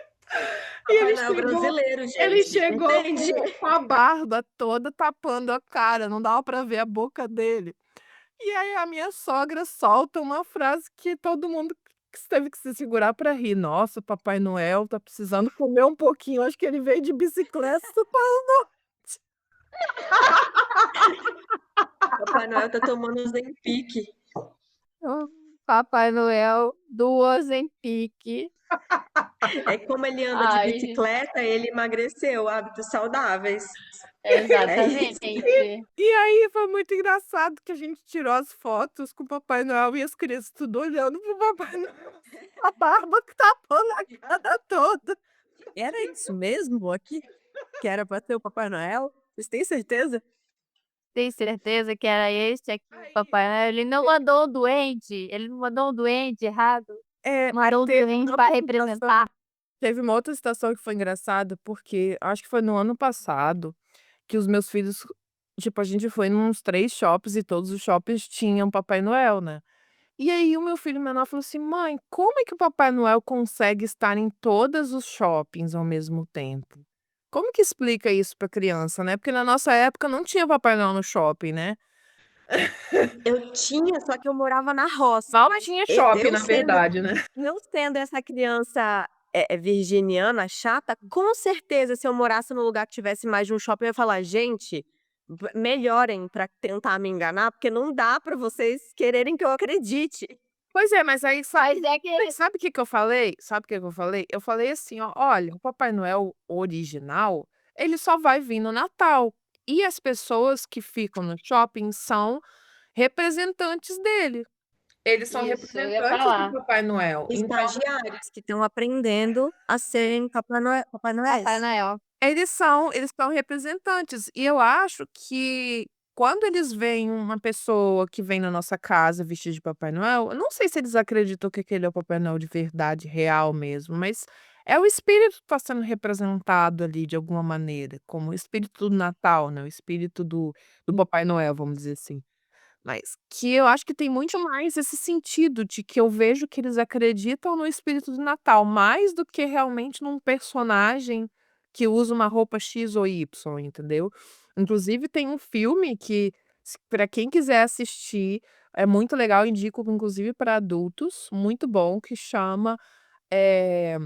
e Papai Noel brasileiro, ele gente, chegou entende? com a barba toda tapando a cara, não dava para ver a boca dele. E aí a minha sogra solta uma frase que todo mundo teve que se segurar para rir: "Nossa, Papai Noel tá precisando comer um pouquinho, acho que ele veio de bicicleta". Papai Noel tá tomando Ozempic. O Papai Noel do Ozempic. É como ele anda de Ai, gente, bicicleta, ele emagreceu, hábitos saudáveis. É isso. exatamente. E aí foi muito engraçado que a gente tirou as fotos com o Papai Noel e as crianças tudo olhando pro Papai Noel, a barba que tapando a cara toda. Era isso mesmo aqui? Que era pra ser o Papai Noel? Vocês têm certeza? Tem certeza que era esse aqui o Aí, Papai Noel? Ele não mandou um duende errado, é, mandou um teve duende uma pra outra situação representar. teve uma outra situação que foi engraçada, porque acho que foi no ano passado que os meus filhos tipo, a gente foi nos 3 shoppings e todos os shoppings tinham Papai Noel, né. E aí o meu filho menor falou assim: "Mãe, como é que o Papai Noel consegue estar em todos os shoppings ao mesmo tempo?". Como que explica isso pra criança, né, porque na nossa época não tinha Papai Noel no shopping, né. Eu tinha, só que eu morava na roça, Mal mas tinha shopping, eu na sendo verdade, né. não sendo essa criança, virginiana chata, com certeza se eu morasse num lugar que tivesse mais de um shopping eu ia falar: "Gente, melhorem pra tentar me enganar, porque não dá pra vocês quererem que eu acredite". Pois é, mas aí Mas é que sabe o que que eu falei? Sabe o que que eu falei? Eu falei assim: "Ó, olha, o Papai Noel original, ele só vai vir no Natal, e as pessoas que ficam no shopping são representantes dele. Eles são isso, eu ia representantes do falar. Papai Noel, então Estagiários. Que estão aprendendo a serem Papai Papai Noéis. Noel. eles são representantes". E eu acho que quando eles veem uma pessoa que vem na nossa casa vestida de Papai Noel, eu não sei se eles acreditam que aquele é o Papai Noel de verdade, real mesmo, mas é o espírito que está sendo representado ali de alguma maneira, como o espírito do Natal, né, o espírito do Papai Noel, vamos dizer assim. Mas que eu acho que tem muito mais esse sentido de que eu vejo que eles acreditam no espírito do Natal, mais do que realmente num personagem que usa uma roupa X ou Y, entendeu. Inclusive tem um filme que para quem quiser assistir, é muito legal, indico inclusive para adultos, muito bom, que chama, eh,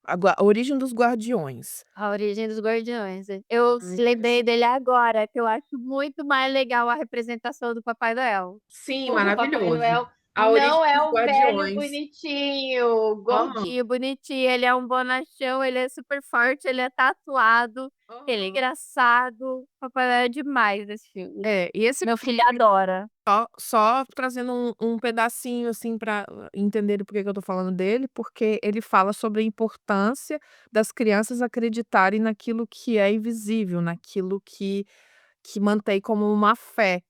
A Origem dos Guardiões. A Origem dos Guardiões. Eu lembrei dele agora, que eu acho muito mais legal a representação do Papai Noel. Sim, O Papai maravilhoso. Noel A Origem não é dos o velho Guardiões. bonitinho, Aham, gordinho, bonitinho, ele é um bonachão, ele é super forte, ele é tatuado, ele é aham. engraçado. O Papai Noel é demais esse filme. É, e esse Meu filho adora. só trazendo um pedacinho, assim, para entender por que que eu tô falando dele, porque ele fala sobre a importância das crianças acreditarem naquilo que é invisível, naquilo que mantém como uma fé.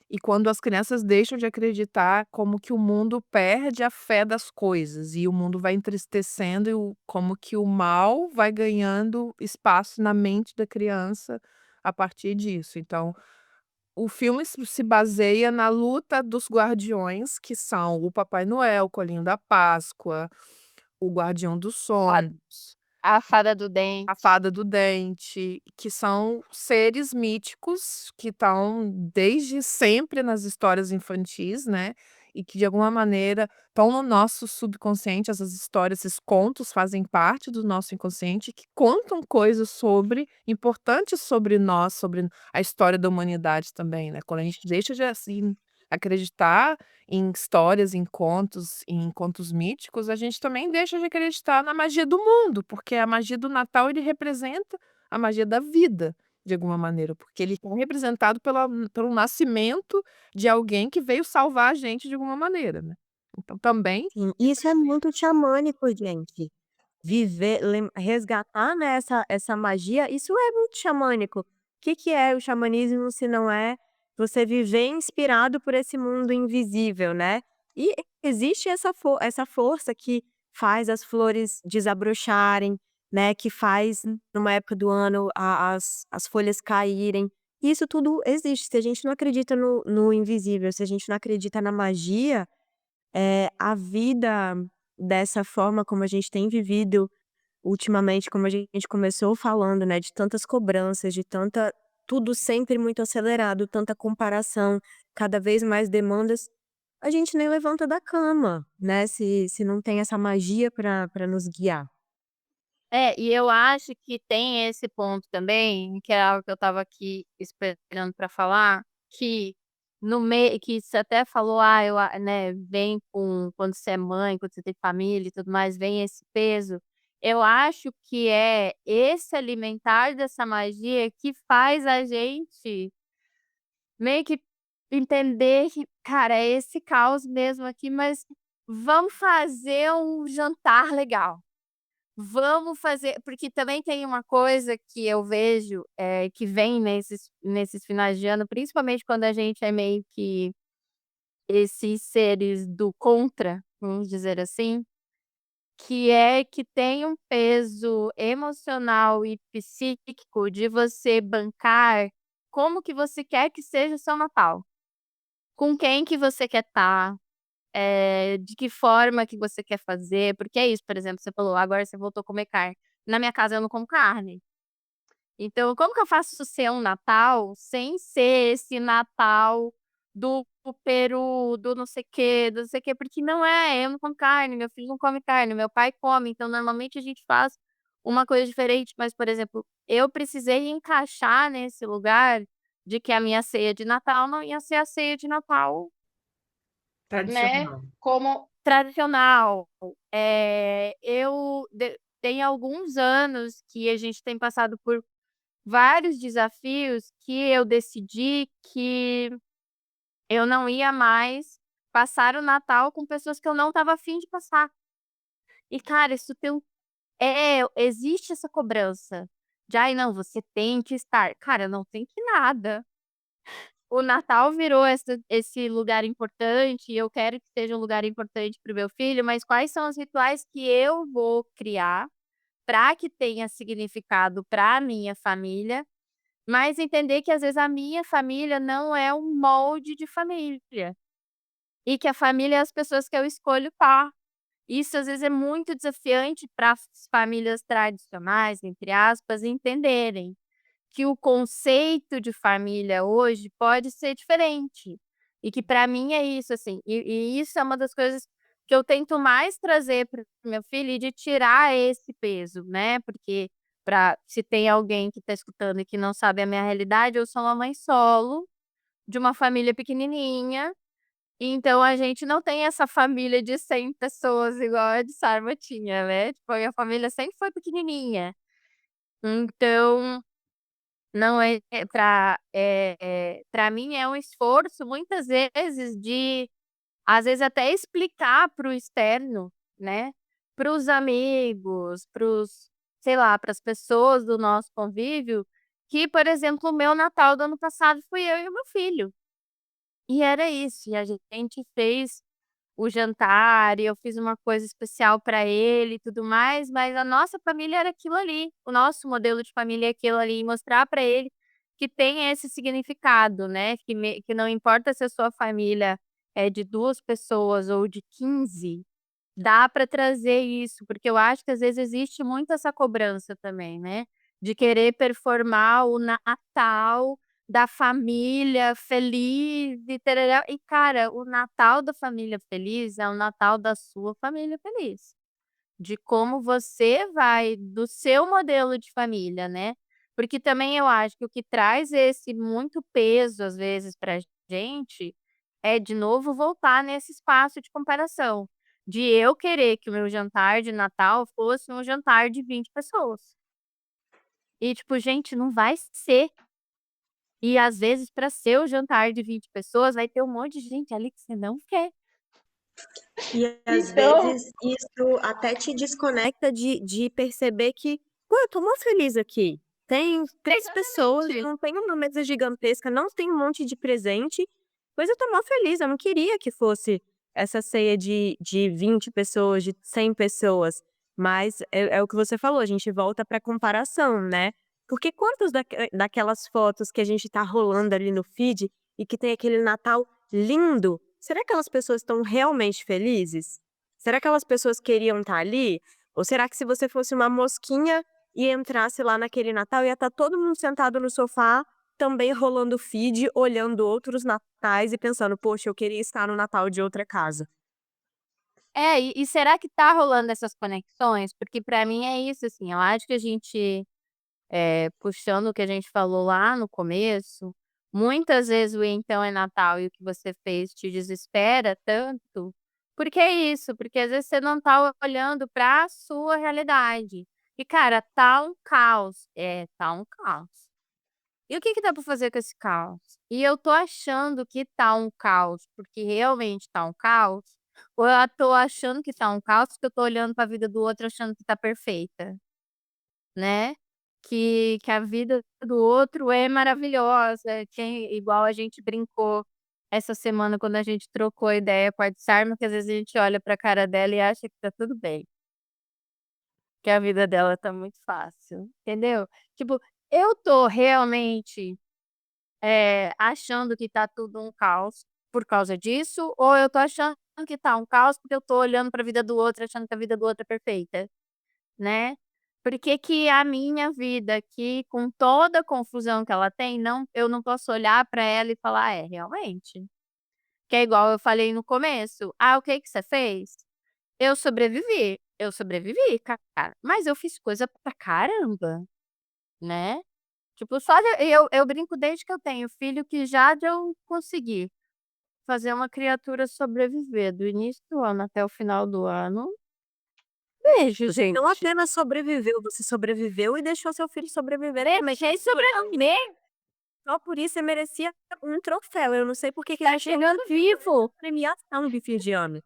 E quando as crianças deixam de acreditar, como que o mundo perde a fé das coisas, e o mundo vai entristecendo, e como que o mal vai ganhando espaço na mente da criança a partir disso. Então o filme se baseia na luta dos guardiões, que são o Papai Noel, o Coelhinho da Páscoa, o Guardião dos A Sonhos, a Fada do a Dente. Fada do Dente, que são seres míticos que estão desde sempre nas histórias infantis, né, e que de alguma maneira estão no nosso subconsciente, essas histórias, esses contos fazem parte do nosso inconsciente, que contam coisas importantes sobre nós, sobre a história da humanidade também, né. Quando a gente deixa de, assim, acreditar em histórias, em contos míticos, a gente também deixa de acreditar na magia do mundo, porque a magia do Natal ele representa a magia da vida, de alguma maneira, porque ele é representado pelo nascimento de alguém que veio salvar a gente de alguma maneira, né. Então também Sim, isso é muito xamânico, gente. Viver resgatar, né, essa magia, isso é muito xamânico. O que que é o xamanismo se não é você viver inspirado por esse mundo invisível, né. E existe essa força que faz as flores desabrocharem, né, que faz numa época do ano as folhas caírem. Isso tudo existe, se a gente não acredita no invisível, se a gente não acredita na magia, a vida dessa forma como a gente tem vivido ultimamente, como a gente começou falando, né, de tantas cobranças, de tanta tudo sempre muito acelerado, tanta comparação, cada vez mais demandas, a gente nem levanta da cama, né, se não tem essa magia para nos guiar. É, e eu acho que tem esse ponto também, que é algo que eu estava aqui esperando para falar, que no meio, que você até falou, né, vem com quando você é mãe, quando você tem família e tudo mais, vem esse peso. Eu acho que é esse alimentar dessa magia que faz a gente meio que entender que, cara, é esse caos mesmo aqui, mas vamos fazer um jantar legal. Vamos fazer, porque também tem uma coisa que eu vejo, que vem nesses finais de ano, principalmente quando a gente é meio que esses seres do contra, vamos dizer assim, que é que tem um peso emocional e psíquico de você bancar como que você quer que seja o seu Natal, com quem que você quer estar, de que forma que você quer fazer, porque é isso, por exemplo, você falou: "Agora você voltou a comer carne". Na minha casa eu não como carne. Então, como que eu faço ser um Natal sem ser esse Natal do peru, do não sei o quê, do não sei o quê, porque não é, eu não como carne, meu filho não come carne, meu pai come, então normalmente a gente faz uma coisa diferente, mas, por exemplo, eu precisei encaixar nesse lugar de que a minha ceia de Natal não ia ser a ceia de Natal, né, Tradicional. como tradicional. Tem alguns anos que a gente tem passado por vários desafios que eu decidi que eu não ia mais passar o Natal com pessoas que eu não estava afim de passar. E, cara, isso existe essa cobrança de: "Ai, não, você tem que estar". Cara, não tem que nada. O Natal virou esse lugar importante e eu quero que seja um lugar importante para o meu filho, mas quais são os rituais que eu vou criar para que tenha significado para a minha família, mas entender que às vezes a minha família não é um molde de família, e que a família é as pessoas que eu escolho estar. Isso às vezes é muito desafiante para as famílias tradicionais, entre aspas, entenderem que o conceito de família hoje pode ser diferente, e que para mim é isso, assim, e isso é uma das coisas que eu tento mais trazer para o meu filho e de tirar esse peso, né, porque se tem alguém que está escutando e que não sabe a minha realidade, eu sou uma mãe solo, de uma família pequenininha, então a gente não tem essa família de 100 pessoas igual a de Sarma tinha, né, tipo, a minha família sempre foi pequenininha. Então não pra mim é um esforço muitas vezes de, às vezes, até explicar para o externo, né, para os amigos, sei lá, para as pessoas do nosso convívio, que, por exemplo, o meu Natal do ano passado fui eu e o meu filho. E era isso, e a gente fez o jantar e eu fiz uma coisa especial para ele e tudo mais, mas a nossa família era aquilo ali, o nosso modelo de família é aquilo ali, e mostrar para ele que tem esse significado, né, que não importa se a sua família é de 2 pessoas ou de 15, dá para trazer isso, porque eu acho que às vezes existe muito essa cobrança também, né, de querer performar o Natal da família feliz e tarará. E cara, o Natal da família feliz é o Natal da sua família feliz, de como você vai do seu modelo de família, né. Porque também eu acho que o que traz esse muito peso, às vezes, pra gente, é de novo voltar nesse espaço de comparação, de eu querer que o meu jantar de Natal fosse um jantar de 20 pessoas. E tipo, gente, não vai ser. E às vezes para ser o jantar de 20 pessoas, vai ter um monte de gente ali que você não quer. E às Então, vezes isso até te desconecta de perceber que, pô, eu tô mó feliz aqui. Tem 3 pessoas, Exatamente. não tem uma mesa gigantesca, não tem um monte de presente, mas eu tô mó feliz, eu não queria que fosse essa ceia de 20 pessoas, de 100 pessoas, mas é o que você falou, a gente volta pra comparação, né. Porque quantas daquelas fotos que a gente tá rolando ali no feed e que tem aquele Natal lindo, será que aquelas pessoas estão realmente felizes? Será que aquelas pessoas queriam estar ali? Ou será que se você fosse uma mosquinha e entrasse lá naquele Natal, ia estar todo mundo sentado no sofá, também rolando o feed, olhando outros natais e pensando: "Poxa, eu queria estar no Natal de outra casa". E será que tá rolando essas conexões? Porque para mim é isso, assim, eu acho que a gente, puxando o que a gente falou lá no começo, Muitas vezes o então é Natal e o que você fez te desespera tanto, porque é isso, porque às vezes você não tá olhando pra sua realidade. E cara, tá um caos. É, tá um caos. E o que que dá pra fazer com esse caos? E eu tô achando que tá um caos, porque realmente tá um caos, ou eu tô achando que tá um caos, porque eu tô olhando pra vida do outro achando que tá perfeita, né? Que a vida do outro é maravilhosa, igual a gente brincou essa semana quando a gente trocou ideia com a Sarma, que às vezes a gente olha pra cara dela e acha que tá tudo bem, que a vida dela tá muito fácil, entendeu? Tipo, eu tô realmente achando que tá tudo um caos por causa disso, ou eu tô achando que tá um caos porque eu tô olhando pra vida do outro achando que a vida do outro é perfeita, né? Por que que a minha vida aqui, com toda a confusão que ela tem, eu não posso olhar pra ela e falar: "É, realmente". Que é igual eu falei no começo: "Ah, o que que você fez?". Eu sobrevivi, cara, mas eu fiz coisa pra caramba, né? Tipo, só de eu brinco desde que eu tenho filho que já de eu conseguir fazer uma criatura sobreviver do início do ano até o final do ano, beijo, Você não gente. apenas sobreviveu, você sobreviveu e deixou seu filho sobreviver também. Deixei sobreviver, Só por isso você merecia um troféu. Eu não sei por que que tá chegando vivo. premiação de fim de ano.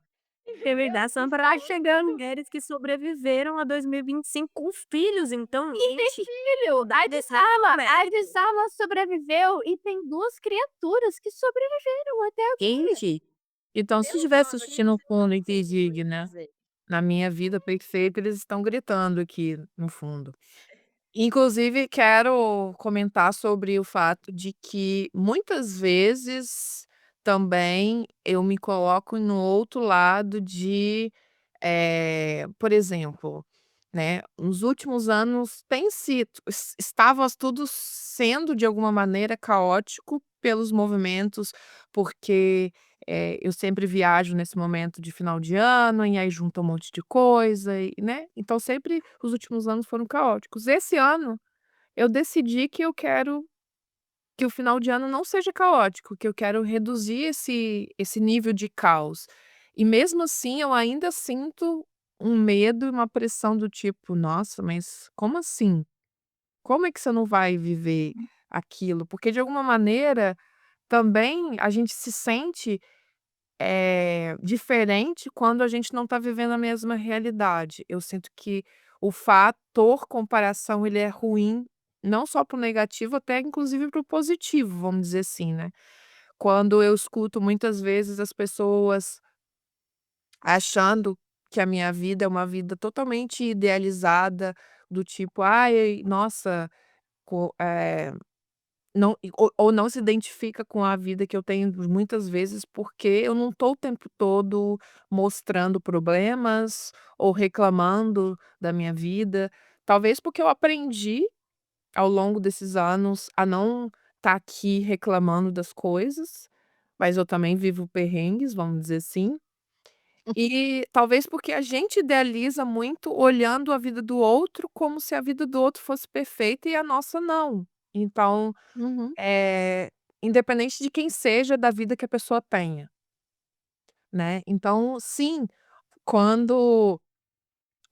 É verdade, são para chegando mulheres que sobreviveram a 2025 com filhos, então, E tem gente, filho, a de Sama sobreviveu e tem 2 criaturas que sobreviveram até agora. gente, Então, se tivesse assistindo fundo e Dig, né, na minha vida perfeita, eles estão gritando aqui no fundo. Inclusive, quero comentar sobre o fato de que muitas vezes também eu me coloco no outro lado de, por exemplo, né, nos últimos anos tem sido estava tudo sendo de alguma maneira caótico pelos movimentos, porque, eu sempre viajo nesse momento de final de ano, e aí junta um monte de coisa e, né, então sempre os últimos anos foram caóticos. Esse ano, eu decidi que eu quero que o final de ano não seja caótico, que eu quero reduzir esse nível de caos. E mesmo assim, eu ainda sinto um medo e uma pressão do tipo: "Nossa, mas como assim? Como é que você não vai viver aquilo?" Porque de alguma maneira, também a gente se sente, diferente quando a gente não está vivendo a mesma realidade. Eu sinto que o fator comparação ele é ruim, não só para o negativo, até inclusive para o positivo, vamos dizer assim, né. Quando eu escuto muitas vezes as pessoas achando que a minha vida é uma vida totalmente idealizada, do tipo: "Ai, nossa, não ou não se identifica com a vida que eu tenho muitas vezes, porque eu não estou o tempo todo mostrando problemas ou reclamando da minha vida. Talvez porque eu aprendi ao longo desses anos a não estar aqui reclamando das coisas, mas eu também vivo perrengues, vamos dizer assim. E talvez porque a gente idealiza muito olhando a vida do outro como se a vida do outro fosse perfeita e a nossa não. Então Uhum. eh, independente de quem seja, da vida que a pessoa tenha, né. Então, sim, quando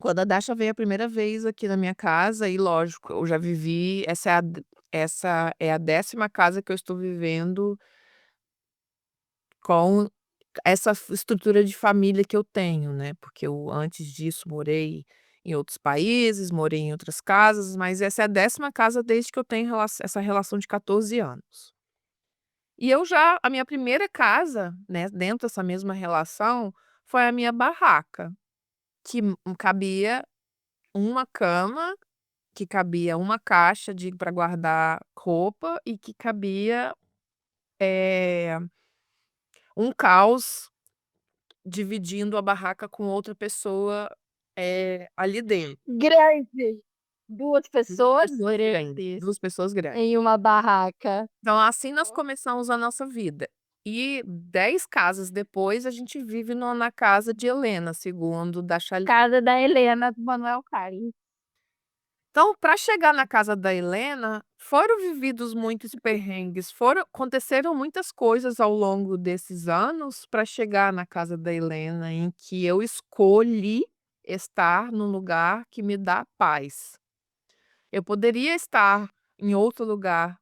a Dasha veio a primeira vez aqui na minha casa e lógico, eu já vivi essa é a 10ª casa que eu estou vivendo com essa estrutura de família que eu tenho, né, porque eu antes disso morei em outros países, morei em outras casas, mas essa é a 10ª casa desde que eu tenho essa relação de 14 anos. E a minha primeira casa, né, dentro dessa mesma relação, foi a minha barraca, que cabia uma cama, que cabia uma caixa de para guardar roupa e que cabia, eh, um caos dividindo a barraca com outra pessoa, ali dentro. Grande. 2 pessoas 2 pessoas grandes. em uma barraca. Então, assim nós começamos a nossa vida. E 10 casas depois, a gente vive na casa de Helena, segundo da Chali. Casa da Helena, do Manuel Carlos. Então, para chegar na casa da Helena, foram vividos muitos perrengues, aconteceram muitas coisas ao longo desses anos para chegar na casa da Helena, em que eu escolhi estar num lugar que me dá paz. Eu poderia estar em outro lugar,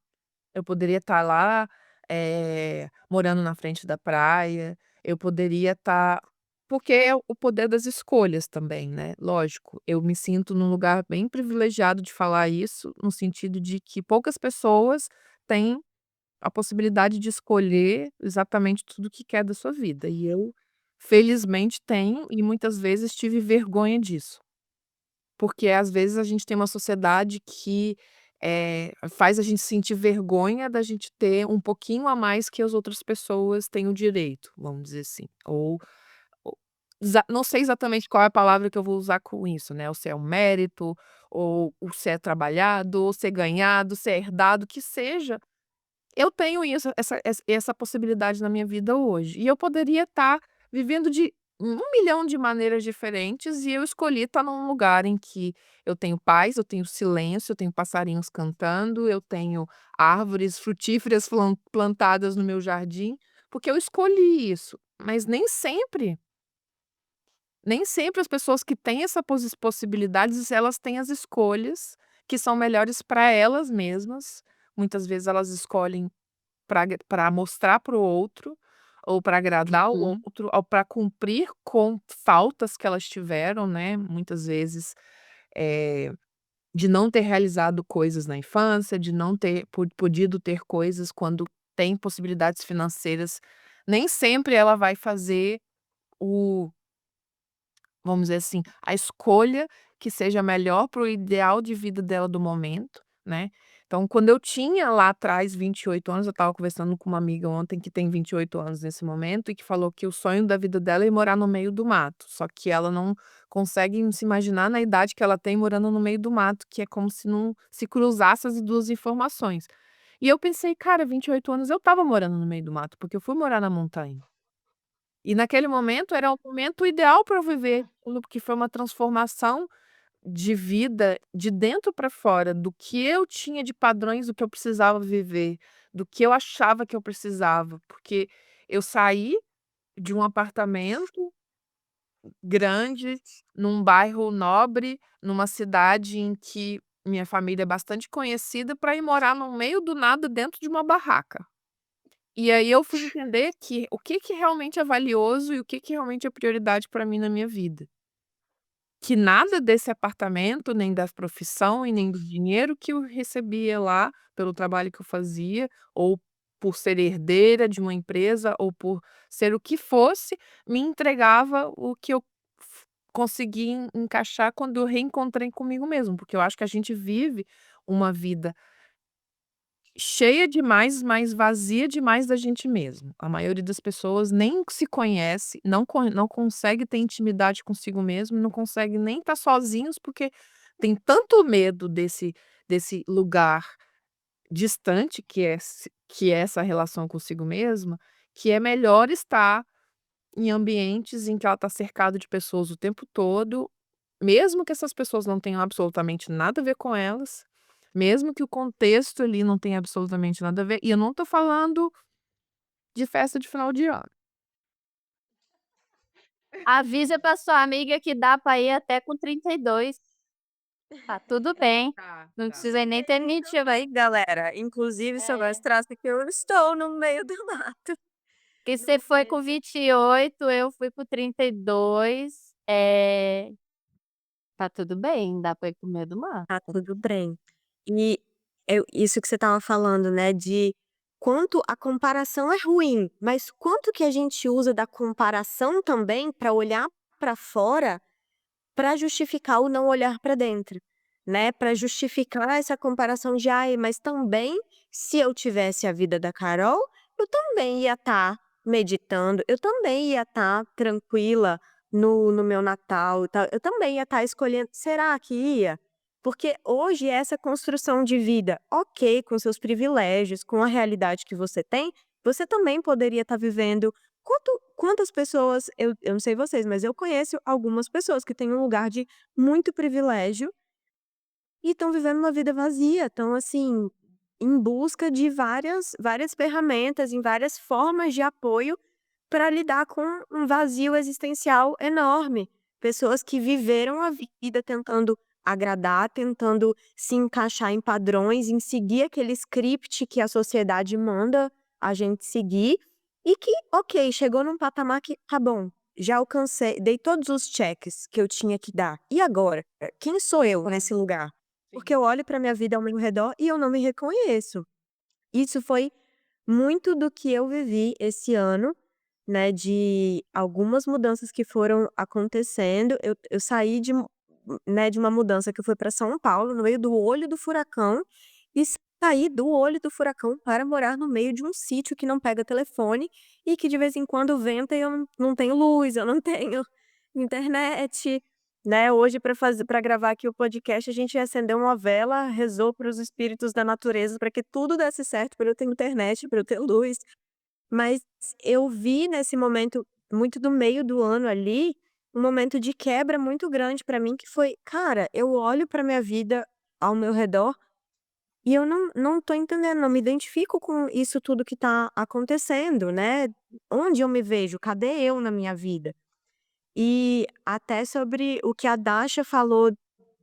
eu poderia estar lá, morando na frente da praia, eu poderia estar porque é o poder das escolhas também, né, lógico, eu me sinto num lugar bem privilegiado de falar isso, no sentido de que poucas pessoas têm a possibilidade de escolher exatamente tudo o que quer da sua vida, e eu felizmente tenho e muitas vezes tive vergonha disso. Porque às vezes a gente tem uma sociedade que, faz a gente sentir vergonha da gente ter um pouquinho a mais que as outras pessoas têm o direito, vamos dizer assim. Ou não sei exatamente qual é a palavra que eu vou usar com isso, né, ou se é um mérito, ou o se é trabalhado, ou se é ganhado, se é herdado, que seja, eu tenho isso, essa possibilidade na minha vida hoje, e eu poderia estar vivendo de 1 milhão de maneiras diferentes, e eu escolhi estar num lugar em que eu tenho paz, eu tenho silêncio, eu tenho passarinhos cantando, eu tenho árvores frutíferas plantadas no meu jardim, porque eu escolhi isso. Mas nem sempre as pessoas que têm essa possibilidades, elas têm as escolhas que são melhores para elas mesmas. Muitas vezes elas escolhem para mostrar para o outro, ou para agradar o Uhum. outro, ou para cumprir com faltas que elas tiveram, né, muitas vezes, eh, de não ter realizado coisas na infância, de não ter podido ter coisas quando tem possibilidades financeiras. Nem sempre ela vai fazer o vamos dizer assim, a escolha que seja melhor para o ideal de vida dela do momento, né. Então, quando eu tinha lá atrás 28 anos, eu estava conversando com uma amiga ontem que tem 28 anos nesse momento e que falou que o sonho da vida dela é morar no meio do mato, só que ela não consegue se imaginar na idade que ela tem morando no meio do mato, que é como se não se cruzasse as 2 informações. E eu pensei: "Cara, 28 anos eu estava morando no meio do mato, porque eu fui morar na montanha". E naquele momento era o momento ideal para eu viver aquilo, porque foi uma transformação de vida de dentro para fora, do que eu tinha de padrões do que eu precisava viver, do que eu achava que eu precisava, porque eu saí de um apartamento grande, num bairro nobre, numa cidade em que minha família é bastante conhecida, para ir morar no meio do nada dentro de uma barraca. E aí eu fui entender que o que que realmente é valioso e o que que realmente é prioridade para mim na minha vida. Que nada desse apartamento, nem da profissão e nem do dinheiro que eu recebia lá, pelo trabalho que eu fazia, ou por ser herdeira de uma empresa, ou por ser o que fosse, me entregava o que eu consegui encaixar quando eu reencontrei comigo mesmo, porque eu acho que a gente vive uma vida cheia demais, mas vazia demais da gente mesmo. A maioria das pessoas nem se conhece, não consegue ter intimidade consigo mesmo, não consegue nem estar sozinhos, porque tem tanto medo desse lugar distante que é essa relação consigo mesma, que é melhor estar em ambientes em que ela está cercada de pessoas o tempo todo, mesmo que essas pessoas não tenham absolutamente nada a ver com elas, mesmo que o contexto ali não tenha absolutamente nada a ver, e eu não tô falando de festa de final de ano. Avisa pra sua amiga que dá pra ir até com 32. Tá tudo bem, Tá, não tá. precisa ir nem ter Então motivo. aí, galera, inclusive se eu É, mostrasse que eu estou no meio do mato. que Não você foi com pensa. 28, eu fui com 32, tá tudo bem, dá pra ir com medo mar. Tá tudo bem. E isso que você estava falando, né, de quanto a comparação é ruim, mas quanto que a gente usa da comparação também para olhar para fora, para justificar o não olhar para dentro, né, para justificar essa comparação de: "Ai, mas também se eu tivesse a vida da Carol, eu também ia estar meditando, eu também ia estar tranquila no meu Natal e tal, eu também ia estar escolhendo", será que ia? Porque hoje essa construção de vida, ok, com seus privilégios, com a realidade que você tem, você também poderia estar vivendo. Quantas pessoas, eu não sei vocês, mas eu conheço algumas pessoas que têm um lugar de muito privilégio e estão vivendo uma vida vazia, estão assim, em busca de várias ferramentas, em várias formas de apoio para lidar com um vazio existencial enorme. Pessoas que viveram a vida tentando agradar, tentando se encaixar em padrões, em seguir aquele script que a sociedade manda a gente seguir, e que, ok, chegou num patamar que, tá bom, já alcancei, dei todos os checks que eu tinha que dar. E agora? Quem sou eu nesse lugar? Porque eu olho para minha vida ao meu redor e eu não me reconheço. Isso foi muito do que eu vivi esse ano, né, de algumas mudanças que foram acontecendo. Eu saí né, de uma mudança que eu fui para São Paulo, no meio do olho do furacão, e saí do olho do furacão para morar no meio de um sítio que não pega telefone e que de vez em quando venta e eu não tenho luz, eu não tenho internet, né. Hoje para gravar aqui o podcast, a gente acendeu uma vela, rezou para os espíritos da natureza para que tudo desse certo, para eu ter internet, para eu ter luz. Mas eu vi nesse momento, muito do meio do ano ali, um momento de quebra muito grande pra mim que foi: "Cara, eu olho pra minha vida ao meu redor e eu não tô entendendo, não me identifico com isso tudo que tá acontecendo, né. Onde eu me vejo? Cadê eu na minha vida?". E até sobre o que a Dasha falou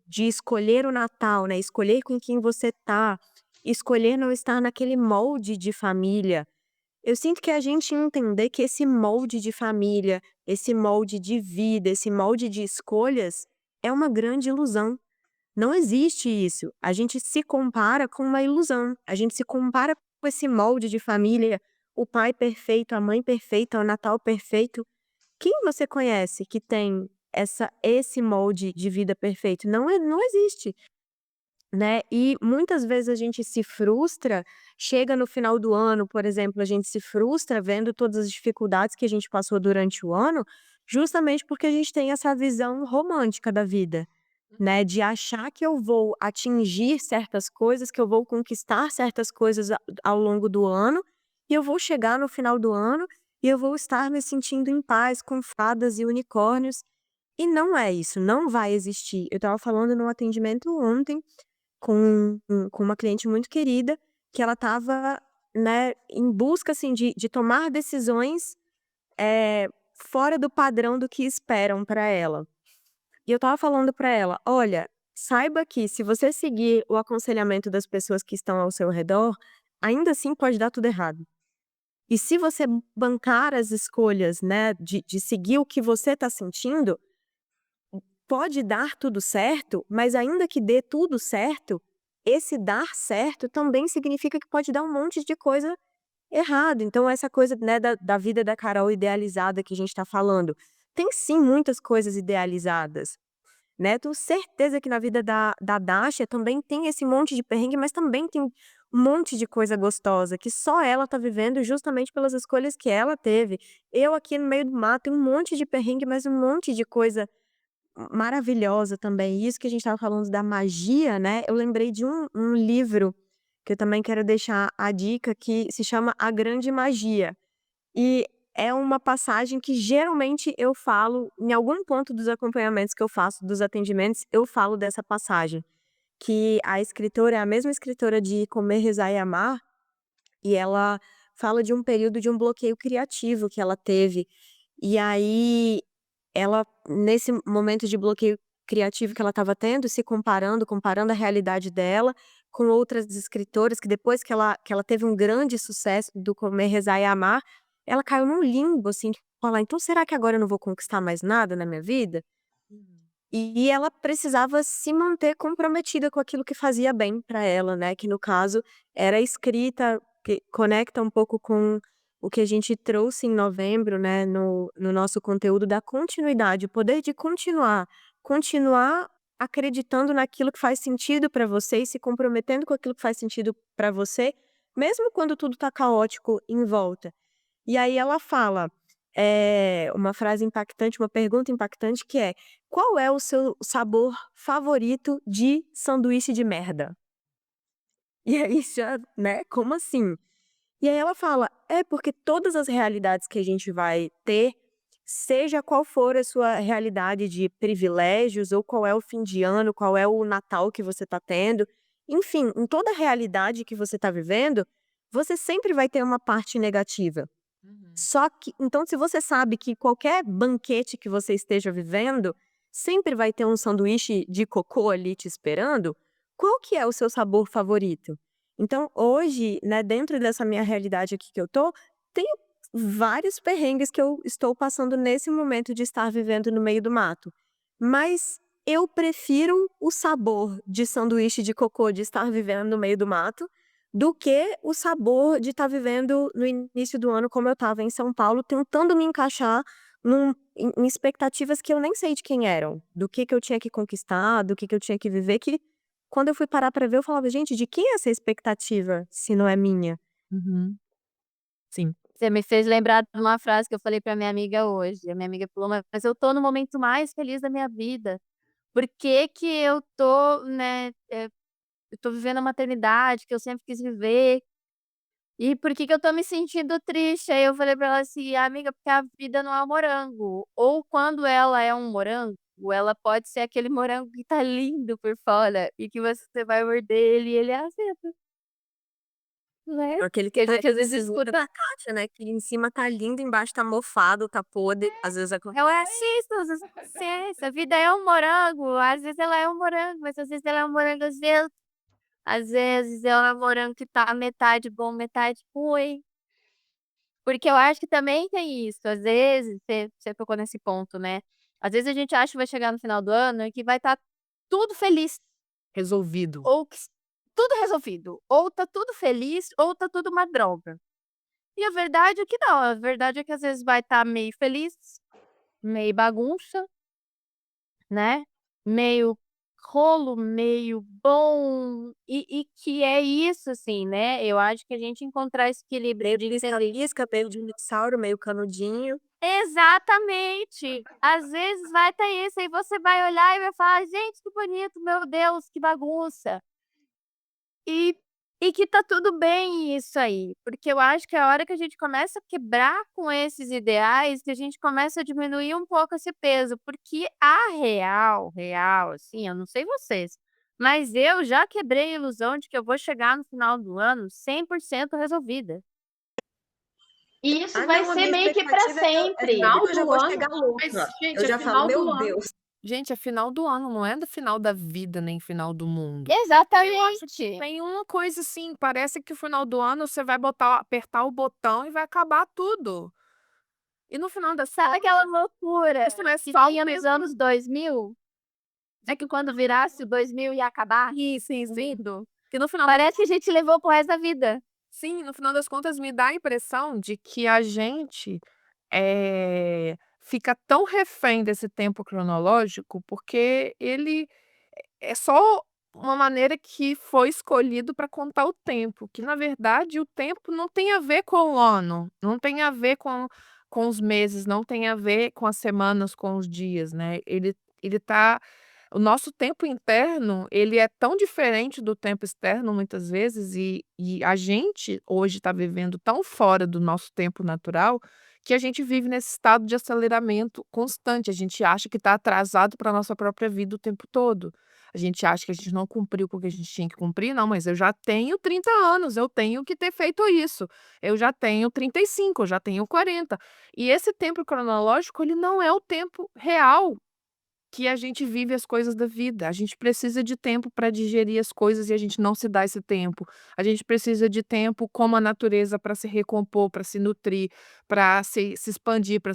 de escolher o Natal, né, escolher com quem você tá, escolher não estar naquele molde de família. Eu sinto que a gente entender que esse molde de família, esse molde de vida, esse molde de escolhas, é uma grande ilusão. Não existe isso. A gente se compara com uma ilusão. A gente se compara com esse molde de família, o pai perfeito, a mãe perfeita, o Natal perfeito. Quem você conhece que tem esse molde de vida perfeito? Não existe. Né, e muitas vezes a gente se frustra, chega no final do ano, por exemplo, a gente se frustra vendo todas as dificuldades que a gente passou durante o ano, justamente porque a gente tem essa visão romântica da vida, né, de achar que eu vou atingir certas coisas, que eu vou conquistar certas coisas ao longo do ano, e eu vou chegar no final do ano e eu vou estar me sentindo em paz, com fadas e unicórnios, e não é isso, não vai existir. Eu estava falando num atendimento ontem com uma cliente muito querida, que ela estava, né, em busca, assim, de tomar decisões, fora do padrão do que esperam para ela. E eu estava falando para ela: "Olha, saiba que se você seguir o aconselhamento das pessoas que estão ao seu redor, ainda assim pode dar tudo errado. E se você bancar as escolhas, né, de seguir o que você está sentindo, pode dar tudo certo, mas ainda que dê tudo certo, esse dar certo também significa que pode dar um monte de coisa errado. Então essa coisa, né, da vida da Carol idealizada que a gente tá falando, tem sim muitas coisas idealizadas, né. Tenho certeza que na vida da Dasha também tem esse monte de perrengue, mas também tem um monte de coisa gostosa que só ela tá vivendo justamente pelas escolhas que ela teve. Eu aqui no meio do mato tenho um monte de perrengue, mas um monte de coisa maravilhosa também. Isso que a gente estava falando da magia, né, eu lembrei de um livro, que eu também quero deixar a dica, que se chama A Grande Magia. E é uma passagem que geralmente eu falo em algum ponto dos acompanhamentos que eu faço, dos atendimentos, eu falo dessa passagem, que a escritora é a mesma escritora de Comer, Rezar e Amar, e ela fala de um período de um bloqueio criativo que ela teve. E aí ela, nesse momento de bloqueio criativo que ela estava tendo, se comparando a realidade dela com outras escritoras que depois que ela teve um grande sucesso do Comer, Rezar e Amar, ela caiu num limbo, assim, de falar: "Então será que agora eu não vou conquistar mais nada na minha vida?". E ela precisava se manter comprometida com aquilo que fazia bem para ela, né, que no caso era a escrita, que conecta um pouco com o que a gente trouxe em novembro, né, no nosso conteúdo da continuidade, o poder de continuar acreditando naquilo que faz sentido para você e se comprometendo com aquilo que faz sentido para você, mesmo quando tudo tá caótico em volta. E aí ela fala, uma frase impactante, uma pergunta impactante que é: "Qual é o seu sabor favorito de sanduíche de merda?". E aí já, né, como assim? E aí ela fala: "É porque todas as realidades que a gente vai ter seja qual for a sua realidade de privilégios ou qual é o fim de ano, qual é o Natal que você está tendo, enfim, em toda a realidade que você está vivendo, você sempre vai ter uma parte negativa. Uhum. Só que então se você sabe que qualquer banquete que você esteja vivendo, sempre vai ter um sanduíche de cocô ali te esperando, qual que é o seu sabor favorito? Então hoje, né, dentro dessa minha realidade aqui que eu tô, tem vários perrengues que eu estou passando nesse momento de estar vivendo no meio do mato. Mas eu prefiro o sabor de sanduíche de cocô de estar vivendo no meio do mato, do que o sabor de estar vivendo no início do ano como eu estava em São Paulo, tentando me encaixar em expectativas que eu nem sei de quem eram, do que eu tinha que conquistar, do que eu tinha que viver, que quando eu fui parar pra ver eu falava: "Gente, de quem é essa expectativa, se não é minha?". Uhum. Sim. Você me fez lembrar de uma frase que eu falei pra minha amiga hoje. A minha amiga falou: "Mas eu tô no momento mais feliz da minha vida. Por que que eu tô, né, eu tô vivendo a maternidade que eu sempre quis viver, e por que que eu tô me sentindo triste?" Aí eu falei pra ela assim: "Amiga, porque a vida não é um morango, ou quando ela é um morango, ela pode ser aquele morango que tá lindo por fora e que você vai morder ele e ele é azedo, né?" Aquele Que que a tá gente às ali em vezes cima escuta. da caixa, né, que em cima tá lindo, embaixo tá mofado, tá podre, às vezes Eu assisto, às vezes paciência, a vida é um morango, às vezes ela é um morango, mas às vezes ela é um morango azedo, às vezes ela é um morango que tá metade bom, metade ruim. Porque eu acho que também tem isso, às vezes, você tocou nesse ponto, né, às vezes a gente acha que vai chegar no final do ano e que vai estar tudo feliz, Resolvido. ou que tudo resolvido, ou tá tudo feliz, ou tá tudo uma droga. E a verdade é que não, a verdade é que às vezes vai estar meio feliz, meio bagunça, né, meio rolo, meio bom, e que é isso, assim, né, eu acho que a gente encontrar esse equilíbrio meio de pisca-pisca, meio dinossauro, meio canudinho. exatamente. Às vezes vai ter isso, aí você vai olhar e vai falar: "Gente, que bonito, meu Deus, que bagunça". E e que tá tudo bem isso aí, porque eu acho que a hora que a gente começa a quebrar com esses ideais, que a gente começa a diminuir um pouco esse peso, porque a real, assim, eu não sei vocês, mas eu já quebrei a ilusão de que eu vou chegar no final do ano 100% resolvida. E isso Ah, vai não, a ser minha meio que pra expectativa é sempre. sempre Final que eu já do vou ano, chegar mas louca. gente, Eu é já falo: final do "Meu ano. Deus". Gente, é final do ano, não é do final da vida, nem final do mundo. Exatamente. Tem uma coisa assim, parece que o final do ano você vai botar apertar o botão e vai acabar tudo. E no final das Sabe aquela loucura isso não é que só tinha nos mesmo. anos 2000? É que quando virasse o 2000 ia acabar? Sim, sim. Tudo. Que no final Parece que a gente levou pro resto da vida. sim, no final das contas me dá a impressão de que a gente, fica tão refém desse tempo cronológico, porque ele é só uma maneira que foi escolhido para contar o tempo, que na verdade o tempo não tem a ver com o ano, não tem a ver com os meses, não tem a ver com as semanas, com os dias, né. Ele tá o nosso tempo interno, ele é tão diferente do tempo externo muitas vezes e a gente hoje está vivendo tão fora do nosso tempo natural, que a gente vive nesse estado de aceleramento constante, a gente acha que está atrasado para a nossa própria vida o tempo todo. A gente acha que a gente não cumpriu com o que a gente tinha que cumprir, não, mas eu já tenho 30 anos, eu tenho que ter feito isso. Eu já tenho 35, eu já tenho 40. E esse tempo cronológico, ele não é o tempo real que a gente vive as coisas da vida. A gente precisa de tempo para digerir as coisas e a gente não se dá esse tempo. A gente precisa de tempo como a natureza para se recompor, para se nutrir, para se expandir, para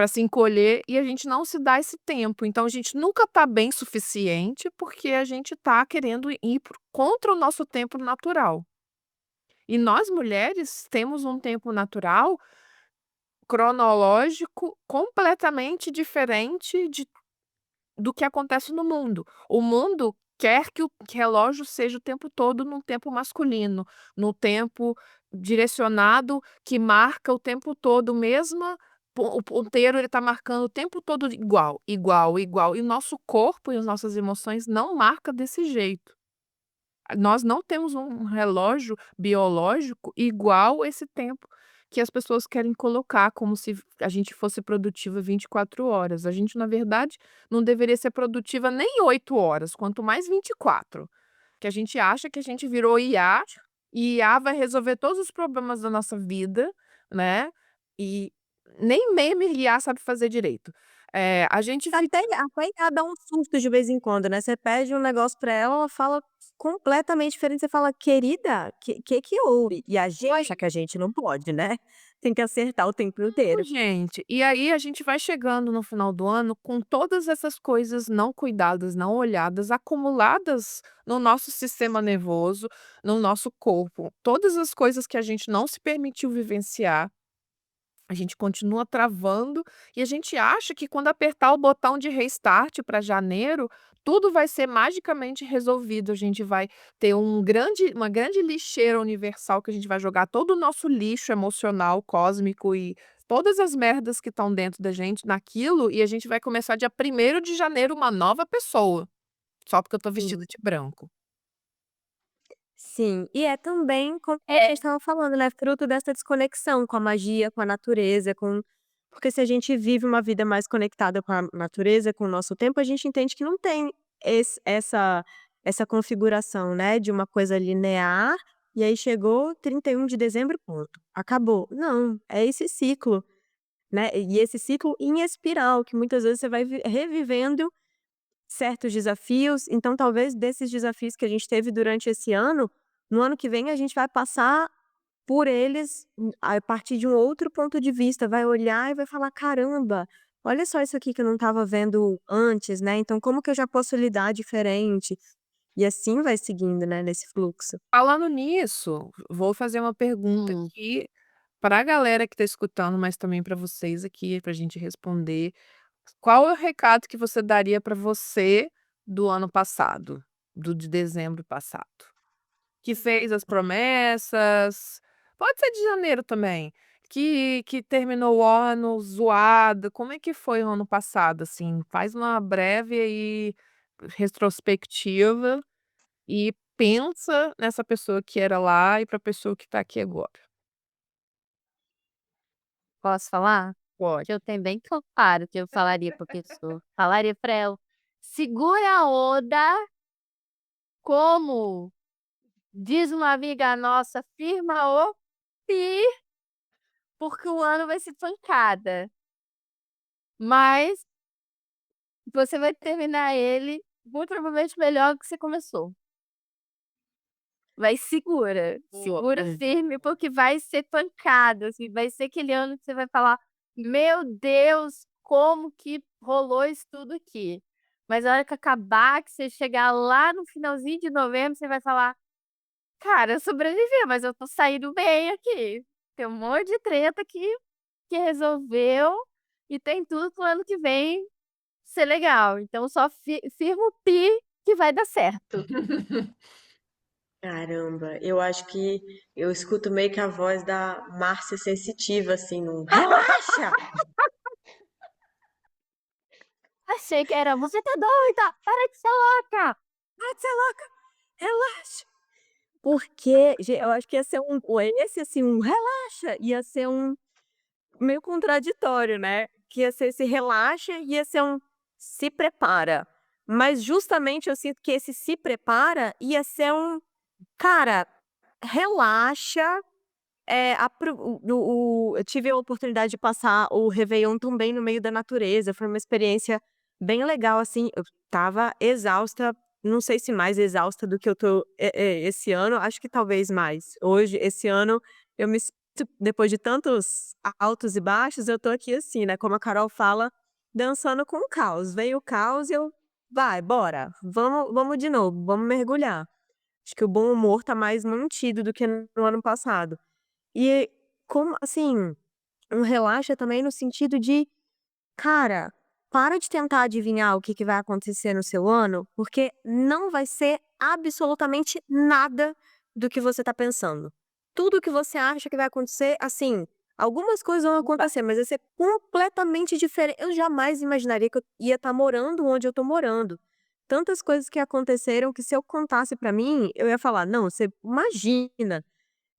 se encolher, e a gente não se dá esse tempo. Então a gente nunca está bem suficiente, porque a gente está querendo ir contra o nosso tempo natural. E nós mulheres temos um tempo natural, cronológico, completamente diferente do que acontece no mundo. O mundo quer que o relógio seja o tempo todo num tempo masculino, no tempo direcionado que marca o tempo todo, mesma o ponteiro ele está marcando o tempo todo igual, igual, igual, e o nosso corpo e as nossas emoções não marca desse jeito. Nós não temos um relógio biológico igual esse tempo. que as pessoas querem colocar como se a gente fosse produtiva 24 horas. A gente, na verdade, não deveria ser produtiva nem 8 horas, quanto mais 24. Que a gente acha que a gente virou IA, e IA vai resolver todos os problemas da nossa vida, né, e nem meme IA sabe fazer direito. A gente Até a IA dá um susto de vez em quando, né, você pede um negócio pra ela, ela fala completamente diferente, você fala: "Querida, que houve?" E a gente acha que a gente não pode, né, tem que acertar o tempo inteiro. gente, e aí a gente vai chegando no final do ano com todas essas coisas não cuidadas, não olhadas, acumuladas no nosso sistema nervoso, no nosso corpo. Todas as coisas que a gente não se permitiu vivenciar, a gente continua travando e a gente acha que quando apertar o botão de restart para janeiro, tudo vai ser magicamente resolvido. A gente vai ter uma grande lixeira universal que a gente vai jogar todo o nosso lixo emocional, cósmico e todas as merdas que estão dentro da gente naquilo, e a gente vai começar dia 1º de janeiro uma nova pessoa, só porque eu tô Sim. vestida de branco. Sim, e é também como a gente estava falando, né, fruto dessa desconexão com a magia, com a natureza, porque se a gente vive uma vida mais conectada com a natureza, com o nosso tempo, a gente entende que não tem essa configuração, né, de uma coisa linear, e aí chegou 31 de dezembro, ponto, acabou. Não, é esse ciclo, né, e esse ciclo em espiral, que muitas vezes você vai revivendo certos desafios, então talvez desses desafios que a gente teve durante esse ano, no ano que vem a gente vai passar por eles, a partir de um outro ponto de vista, vai olhar e vai falar: "Caramba, olha só isso aqui que eu não estava vendo antes, né, então como que eu já posso lidar diferente?". E assim vai seguindo, né, nesse fluxo. Falando nisso, vou fazer uma pergunta Hum. aqui para a galera que está escutando, mas também para vocês aqui, para a gente responder. Qual é o recado que você daria para você do ano passado, do de dezembro passado? Que fez as promessas, pode ser de janeiro também, que terminou o ano zoado. Como é que foi o ano passado, assim? Faz uma breve aí retrospectiva e pensa nessa pessoa que era lá e para a pessoa que está aqui agora. Posso falar? Pode. Que eu tenho bem claro que eu falaria pra pessoa. Falaria pra ela: "Segura a onda, como diz uma amiga nossa, firma o pi, porque o ano vai ser pancada, mas você vai terminar ele muito provavelmente melhor do que você começou". Vai segura, Boa. segura firme, porque vai ser pancada, assim, vai ser aquele ano que você vai falar: "Meu Deus, como que rolou isso tudo aqui?". Mas a hora que acabar, que você chegar lá no finalzinho de novembro, você vai falar: "Cara, eu sobrevivi, mas eu tô saindo bem aqui. Tem um monte de treta aqui que resolveu e tem tudo para o ano que vem ser legal, então só firma o pi que vai dar certo". Caramba, eu acho que eu escuto meio que a voz da Márcia sensitiva, assim, num relaxa! Achei que era: "Você tá doida, para de ser louca". "Ai, você é louca, relaxa". Porque eu acho que ia ser esse, assim, um "relaxa", ia ser um meio contraditório, né, que ia ser esse "relaxa", ia ser um "se prepara". Mas justamente eu sinto que esse "se prepara" ia ser um "cara, relaxa". Eu tive a oportunidade de passar o réveillon também no meio da natureza, foi uma experiência bem legal, assim, eu estava exausta, não sei se mais exausta do que eu tô, esse ano, acho que talvez mais. Hoje, esse ano, eu me sinto depois de tantos altos e baixos, eu tô aqui assim, né, como a Carol fala, dançando com o caos. Veio o caos e eu: "Vai, bora, vamos de novo, vamos mergulhar". Acho que o bom humor tá mais mantido do que no ano passado. E como assim, um relaxa também no sentido de, cara, para de tentar adivinhar o que que vai acontecer no seu ano, porque não vai ser absolutamente nada do que você tá pensando. Tudo que você acha que vai acontecer, assim, algumas coisas vão acontecer, mas vai ser completamente diferente. Eu jamais imaginaria que eu ia estar morando onde eu tô morando. Tantas coisas que aconteceram que se eu contasse pra mim, eu ia falar: "Não, você imagina".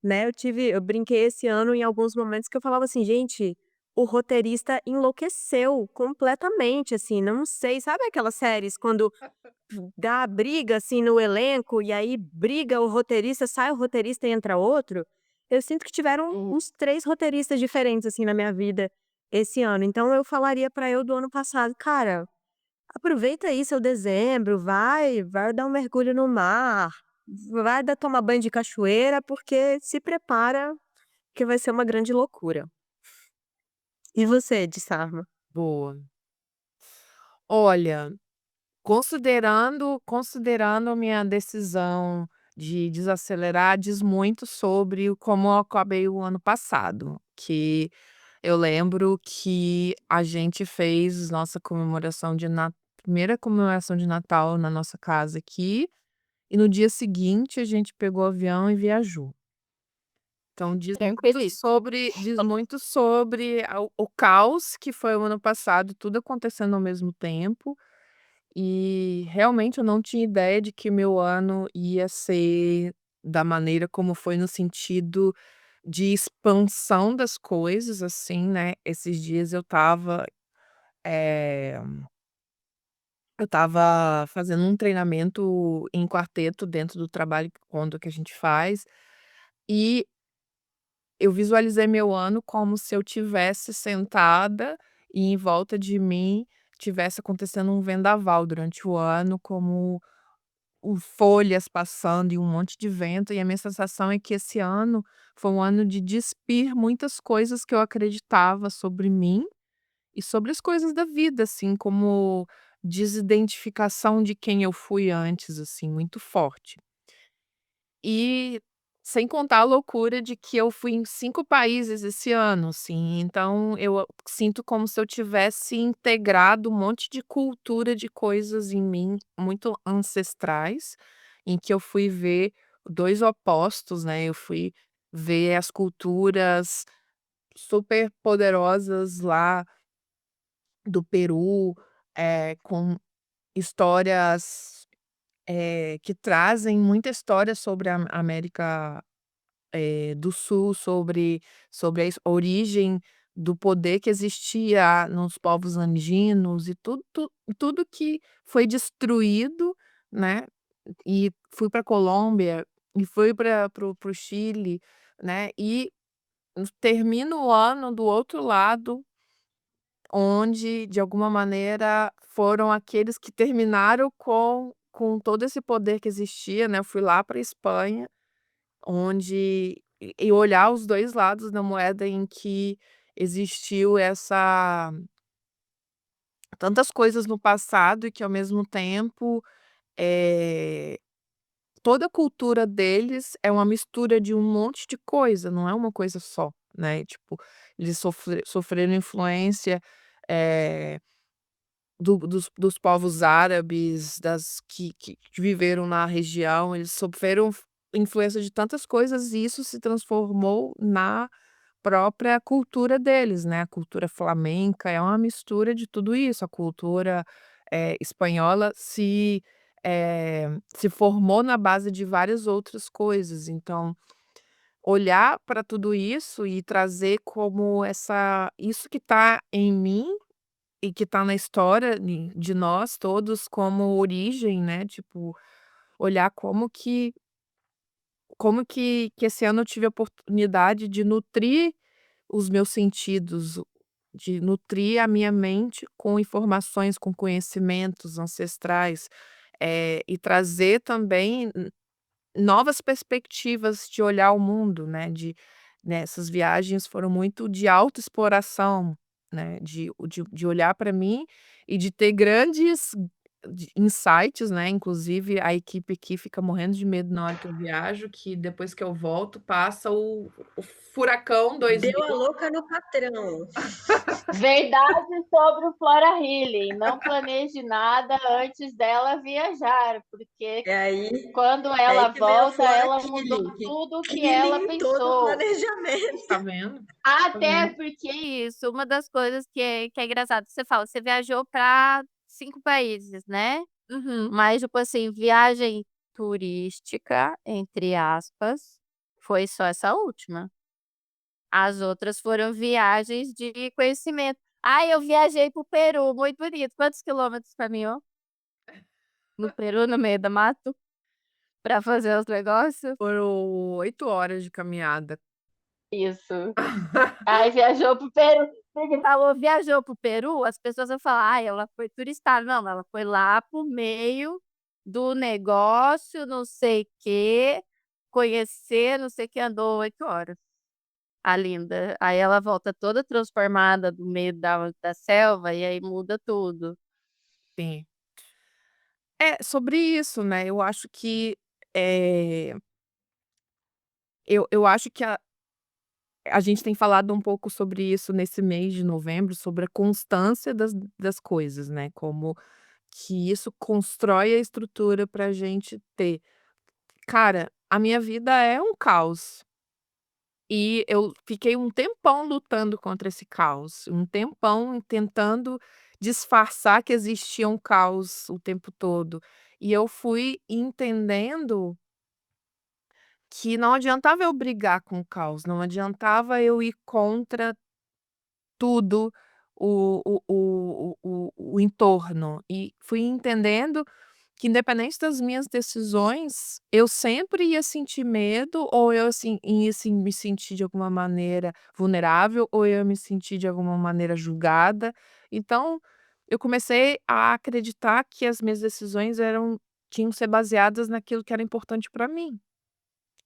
né, eu brinquei esse ano em alguns momentos que eu falava assim: "Gente, o roteirista enlouqueceu completamente, assim, não sei", sabe aquelas séries quando dá briga, assim, no elenco, e aí briga o roteirista, sai o roteirista e entra outro? Eu sinto que tiveram uns 3 roteiristas diferentes, assim, na minha vida esse ano. Então eu falaria pra eu do ano passado: "Cara, aproveita aí seu dezembro, vai dar um mergulho no mar, vai tomar banho de cachoeira, porque se prepara que vai ser uma grande loucura". E você, de Sarma? Boa. Olha, considerando a minha decisão de desacelerar, diz muito sobre como eu acabei o ano passado, que eu lembro que a gente fez nossa comemoração de na primeira comemoração de Natal na nossa casa aqui, e no dia seguinte a gente pegou o avião e viajou. Então Tranquilíssimo. diz muito sobre o caos que foi o ano passado, tudo acontecendo ao mesmo tempo, e realmente eu não tinha ideia de que meu ano ia ser da maneira como foi, no sentido de expansão das coisas, assim, né. Esses dias eh, eu estava fazendo um treinamento em quarteto dentro do trabalho quando que a gente faz, e eu visualizei meu ano como se eu tivesse sentada e em volta de mim tivesse acontecendo um vendaval durante o ano, como folhas passando e um monte de vento, e a minha sensação é que esse ano foi um ano de despir muitas coisas que eu acreditava sobre mim e sobre as coisas da vida, assim, como desidentificação de quem eu fui antes, assim, muito forte. E sem contar a loucura de que eu fui em 5 países esse ano, assim, então eu sinto como se eu tivesse integrado um monte de cultura, de coisas em mim muito ancestrais, em que eu fui ver 2 opostos, né, eu fui ver as culturas super poderosas lá do Peru, com histórias, que trazem muita história sobre a América do Sul, sobre a origem do poder que existia nos povos andinos e tudo que foi destruído, né, e fui para Colômbia, e fui para o Chile, né, e termino o ano do outro lado, onde, de alguma maneira, foram aqueles que terminaram com todo esse poder que existia, né, eu fui lá para Espanha, onde e olhar os 2 lados da moeda em que existiu essa tantas coisas no passado e que ao mesmo tempo, eh, toda a cultura deles é uma mistura de um monte de coisa, não é uma coisa só, né, tipo, eles sofreram influência, eh, dos povos árabes, das que viveram na região, eles sofreram influência de tantas coisas e isso se transformou na própria cultura deles, né, a cultura flamenca é uma mistura de tudo isso, a cultura, espanhola se formou na base de várias outras coisas, então, olhar para tudo isso e trazer como isso que está em mim e que está na história de nós todos como origem, né, tipo, olhar como que esse ano eu tive a oportunidade de nutrir os meus sentidos, de nutrir a minha mente com informações, com conhecimentos ancestrais, e trazer também novas perspectivas de olhar o mundo, né, essas viagens foram muito de autoexploração, né, de olhar para mim e de ter grandes insights, né, inclusive a equipe aqui fica morrendo de medo na hora que eu viajo, que depois que eu volto passa o furacão Deu a 2000. louca no patrão. Verdade sobre o Flora Healing, não planeje nada antes dela viajar, porque É aí, quando é aí ela que vem o volta, Flora ela mudou Killing, tudo o que ela killing todo o pensou. planejamento. Tá vendo? Tá Até vendo? porque isso, uma das coisas que é engraçado, você fala, você viajou para 5 países, né, Uhum. mas, tipo assim, viagem turística, entre aspas, Foi só essa última. As outras foram viagens de conhecimento. Eu viajei pro Peru, muito bonito. Quantos quilômetros caminhou? No Peru, no meio do mato, pra fazer os negócios? Foram 8 horas de caminhada. Isso. Viajou pro Peru. Você falou, viajou pro Peru, as pessoas vão falar, ela foi turistar. Não, ela foi lá pro meio do negócio, não sei o quê, conhecer, não sei o que, andou 8 horas. A linda. Aí ela volta toda transformada do meio da selva e aí muda tudo. Sim. É, sobre isso, né, eu acho que, eh, eu acho que a gente tem falado um pouco sobre isso nesse mês de novembro, sobre a constância das coisas, né, como que isso constrói a estrutura pra gente ter. Cara, a minha vida é um caos. E eu fiquei um tempão lutando contra esse caos, um tempão tentando disfarçar que existia um caos o tempo todo. E eu fui entendendo que não adiantava eu brigar com o caos, não adiantava eu ir contra tudo o entorno. E fui entendendo que independente das minhas decisões, eu sempre ia sentir medo ou eu, assim, ia me sentir de alguma maneira vulnerável ou eu ia me sentir de alguma maneira julgada. Então, eu comecei a acreditar que as minhas decisões tinham que ser baseadas naquilo que era importante para mim,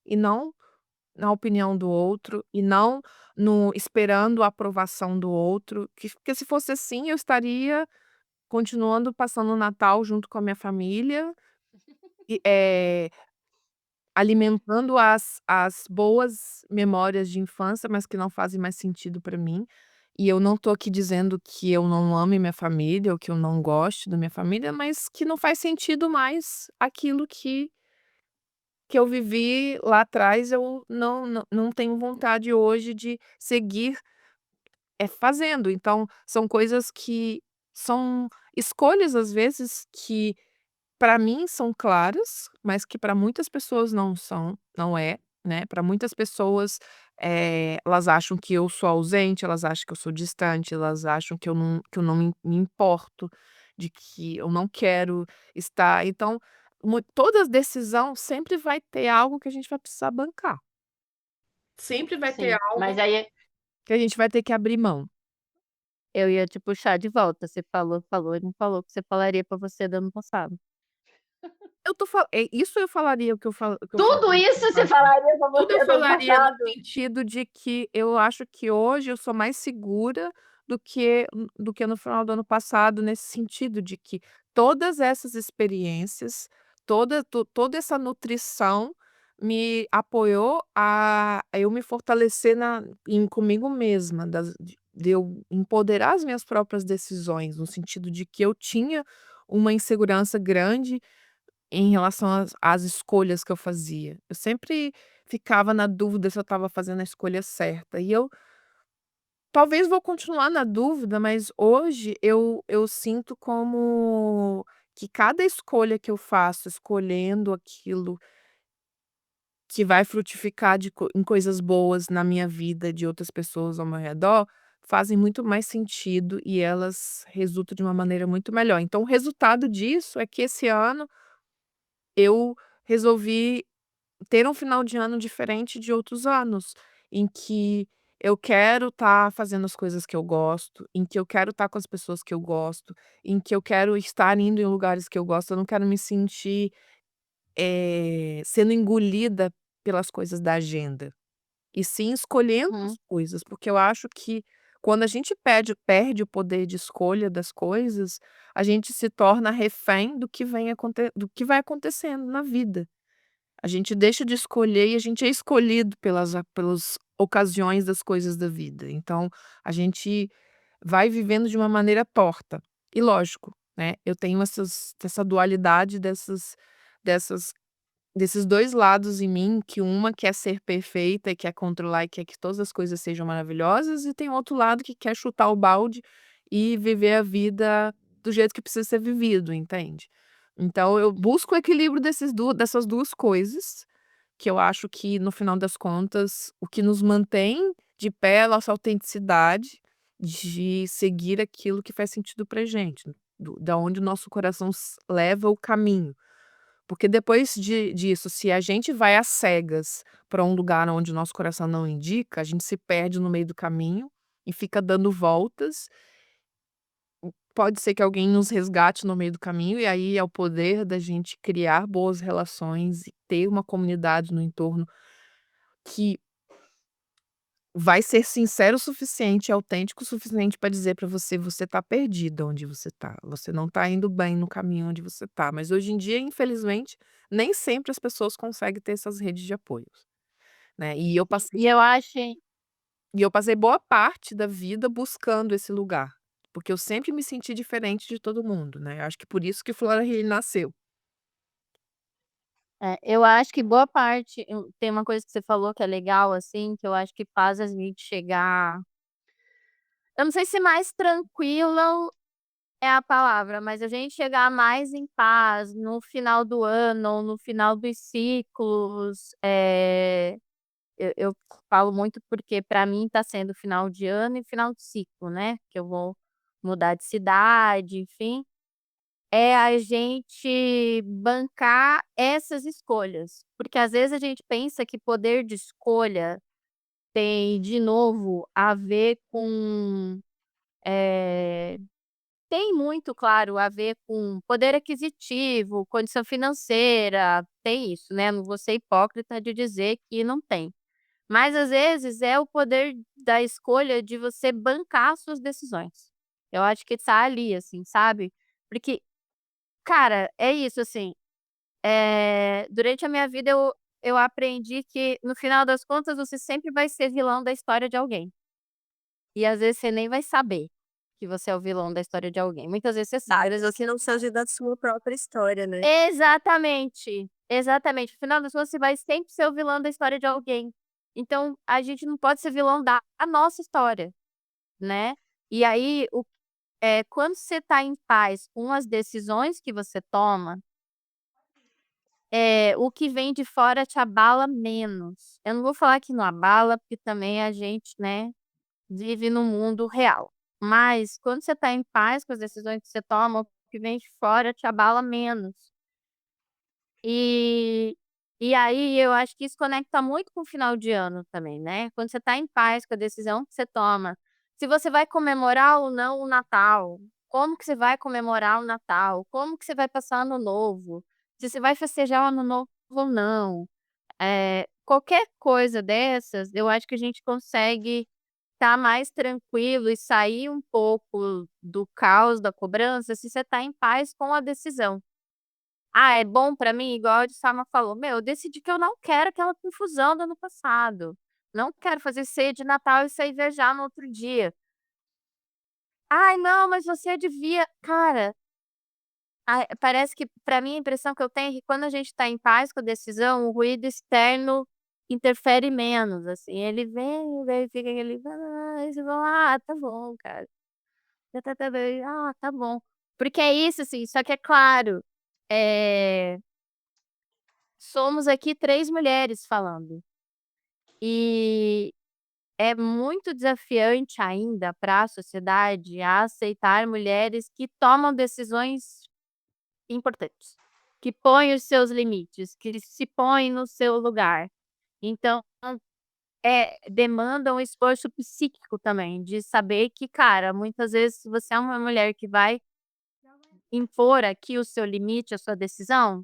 e não na opinião do outro, e não no esperando a aprovação do outro, porque se fosse assim eu estaria continuando passando o Natal junto com a minha família, e, alimentando as boas memórias de infância, mas que não fazem mais sentido para mim. E eu não tô aqui dizendo que eu não ame minha família ou que eu não goste da minha família, mas que não faz sentido mais aquilo que eu vivi lá atrás, eu não tenho vontade hoje de seguir, fazendo. Então, são coisas que são escolhas, às vezes, que para mim são claras, mas que para muitas pessoas não são, não é, né. Para muitas pessoas, elas acham que eu sou ausente, elas acham que eu sou distante, elas acham que eu não me importo, de que eu não quero estar. Então, toda decisão sempre vai ter algo que a gente vai precisar bancar. Sempre vai ter Sim, mas algo aí que a gente vai ter que abrir mão. eu ia te puxar de volta. Você falou e não falou o que você falaria pra você do ano passado. Isso eu falaria o que eu Tudo falaria. isso você falaria pra Tudo eu você do ano falaria no passado? sentido de que eu acho que hoje eu sou mais segura do que no final do ano passado, nesse sentido de que todas essas experiências, toda essa nutrição me apoiou a eu me fortalecer comigo mesma, de eu empoderar as minhas próprias decisões, no sentido de que eu tinha uma insegurança grande em relação às escolhas que eu fazia. Eu sempre ficava na dúvida se eu estava fazendo a escolha certa e eu talvez vou continuar na dúvida, mas hoje eu sinto como que cada escolha que eu faço, escolhendo aquilo que vai frutificar em coisas boas na minha vida, de outras pessoas ao meu redor, fazem muito mais sentido e elas resultam de uma maneira muito melhor. Então o resultado disso é que esse ano eu resolvi ter um final de ano diferente de outros anos, em que eu quero estar fazendo as coisas que eu gosto, em que eu quero estar com as pessoas que eu gosto, em que eu quero estar indo em lugares que eu gosto, eu não quero me sentir, sendo engolida pelas coisas da agenda, e sim escolhendo as Uhum. coisas, porque eu acho que quando a gente perde o poder de escolha das coisas, a gente se torna refém do que vai acontecendo na vida. A gente deixa de escolher e a gente é escolhido pelas ocasiões das coisas da vida. Então, a gente vai vivendo de uma maneira torta. E lógico, né, eu tenho essa dualidade dessas desses 2 lados em mim, que uma quer ser perfeita e quer controlar e quer que todas as coisas sejam maravilhosas, e tem outro lado que quer chutar o balde e viver a vida do jeito que precisa ser vivido, entende? Então eu busco o equilíbrio dessas 2 coisas, porque eu acho que, no final das contas, o que nos mantém de pé é a nossa autenticidade de seguir aquilo que faz sentido pra gente, da onde o nosso coração leva o caminho. Porque depois disso, se a gente vai às cegas para um lugar onde o nosso coração não indica, a gente se perde no meio do caminho e fica dando voltas. Pode ser que alguém nos resgate no meio do caminho, e aí é o poder da gente criar boas relações e ter uma comunidade no entorno que vai ser sincero o suficiente, autêntico o suficiente para dizer para você: "Você tá perdida onde você tá, você não tá indo bem no caminho onde você tá". Mas hoje em dia, infelizmente, nem sempre as pessoas conseguem ter essas redes de apoio, né. E eu acho E eu passei boa parte da vida buscando esse lugar, porque eu sempre me senti diferente de todo mundo, né. Acho que por isso que Flora Hay nasceu. eu acho que boa parte tem uma coisa que você falou que é legal, assim, que eu acho que faz a gente chegar eu não sei se mais tranquila é a palavra, mas a gente chegar mais em paz no final do ano ou no final dos ciclos, eu falo muito porque para mim está sendo final de ano e final de ciclo, né, que eu vou mudar de cidade, enfim, é a gente bancar essas escolhas, porque às vezes a gente pensa que poder de escolha tem, de novo, a ver com, eh tem muito, claro, a ver com poder aquisitivo, condição financeira, tem isso, né, não vou ser hipócrita de dizer que não tem. Mas às vezes é o poder da escolha de você bancar as suas decisões. Eu acho que tá ali, assim, sabe. Porque, cara, é isso, assim, durante a minha vida eu aprendi que no final das contas você sempre vai ser vilão da história de alguém. E às vezes você nem vai saber que você é o vilão da história de alguém. Muitas vezes você sabe. Mas você não seja da sua própria história, né. Exatamente, exatamente. No final das contas, você vai sempre ser o vilão da história de alguém. Então, a gente não pode ser vilão da nossa história, né. E aí, quando você tá em paz com as decisões que você toma, o que vem de fora te abala menos. Eu não vou falar que não abala, porque também a gente, né, vive no mundo real. Mas quando você tá em paz com as decisões que você toma, o que vem de fora te abala menos. E e aí eu acho que isso conecta muito com o final de ano também, né, quando você tá em paz com a decisão que você toma, se você vai comemorar ou não o Natal, como que você vai comemorar o Natal, como que você vai passar Ano Novo, se você vai festejar o Ano Novo ou não, qualquer coisa dessas, eu acho que a gente consegue estar mais tranquilo e sair um pouco do caos da cobrança se você tá em paz com a decisão. Ah, é bom pra mim? Igual a Dissama falou: "Meu, eu decidi que eu não quero aquela confusão do ano passado. Não quero fazer ceia de Natal e sair viajar no outro dia. Ai, não, mas você devia". Cara, parece que pra mim a impressão que eu tenho é que quando a gente tá em paz com a decisão, o ruído externo interfere menos, assim. Ele vem, daí fica aquele: "Ah", você fala: "Ah, tá bom, cara. Tá bem. Ah, tá bom". Porque é isso, assim, só que é claro, eh somos aqui 3 mulheres falando. E é muito desafiante ainda para a sociedade a aceitar mulheres que tomam decisões importantes, que põem os seus limites, que se põem no seu lugar. Então, demanda um esforço psíquico também, de saber que, cara, muitas vezes se você é uma mulher que vai impor aqui o seu limite, a sua decisão,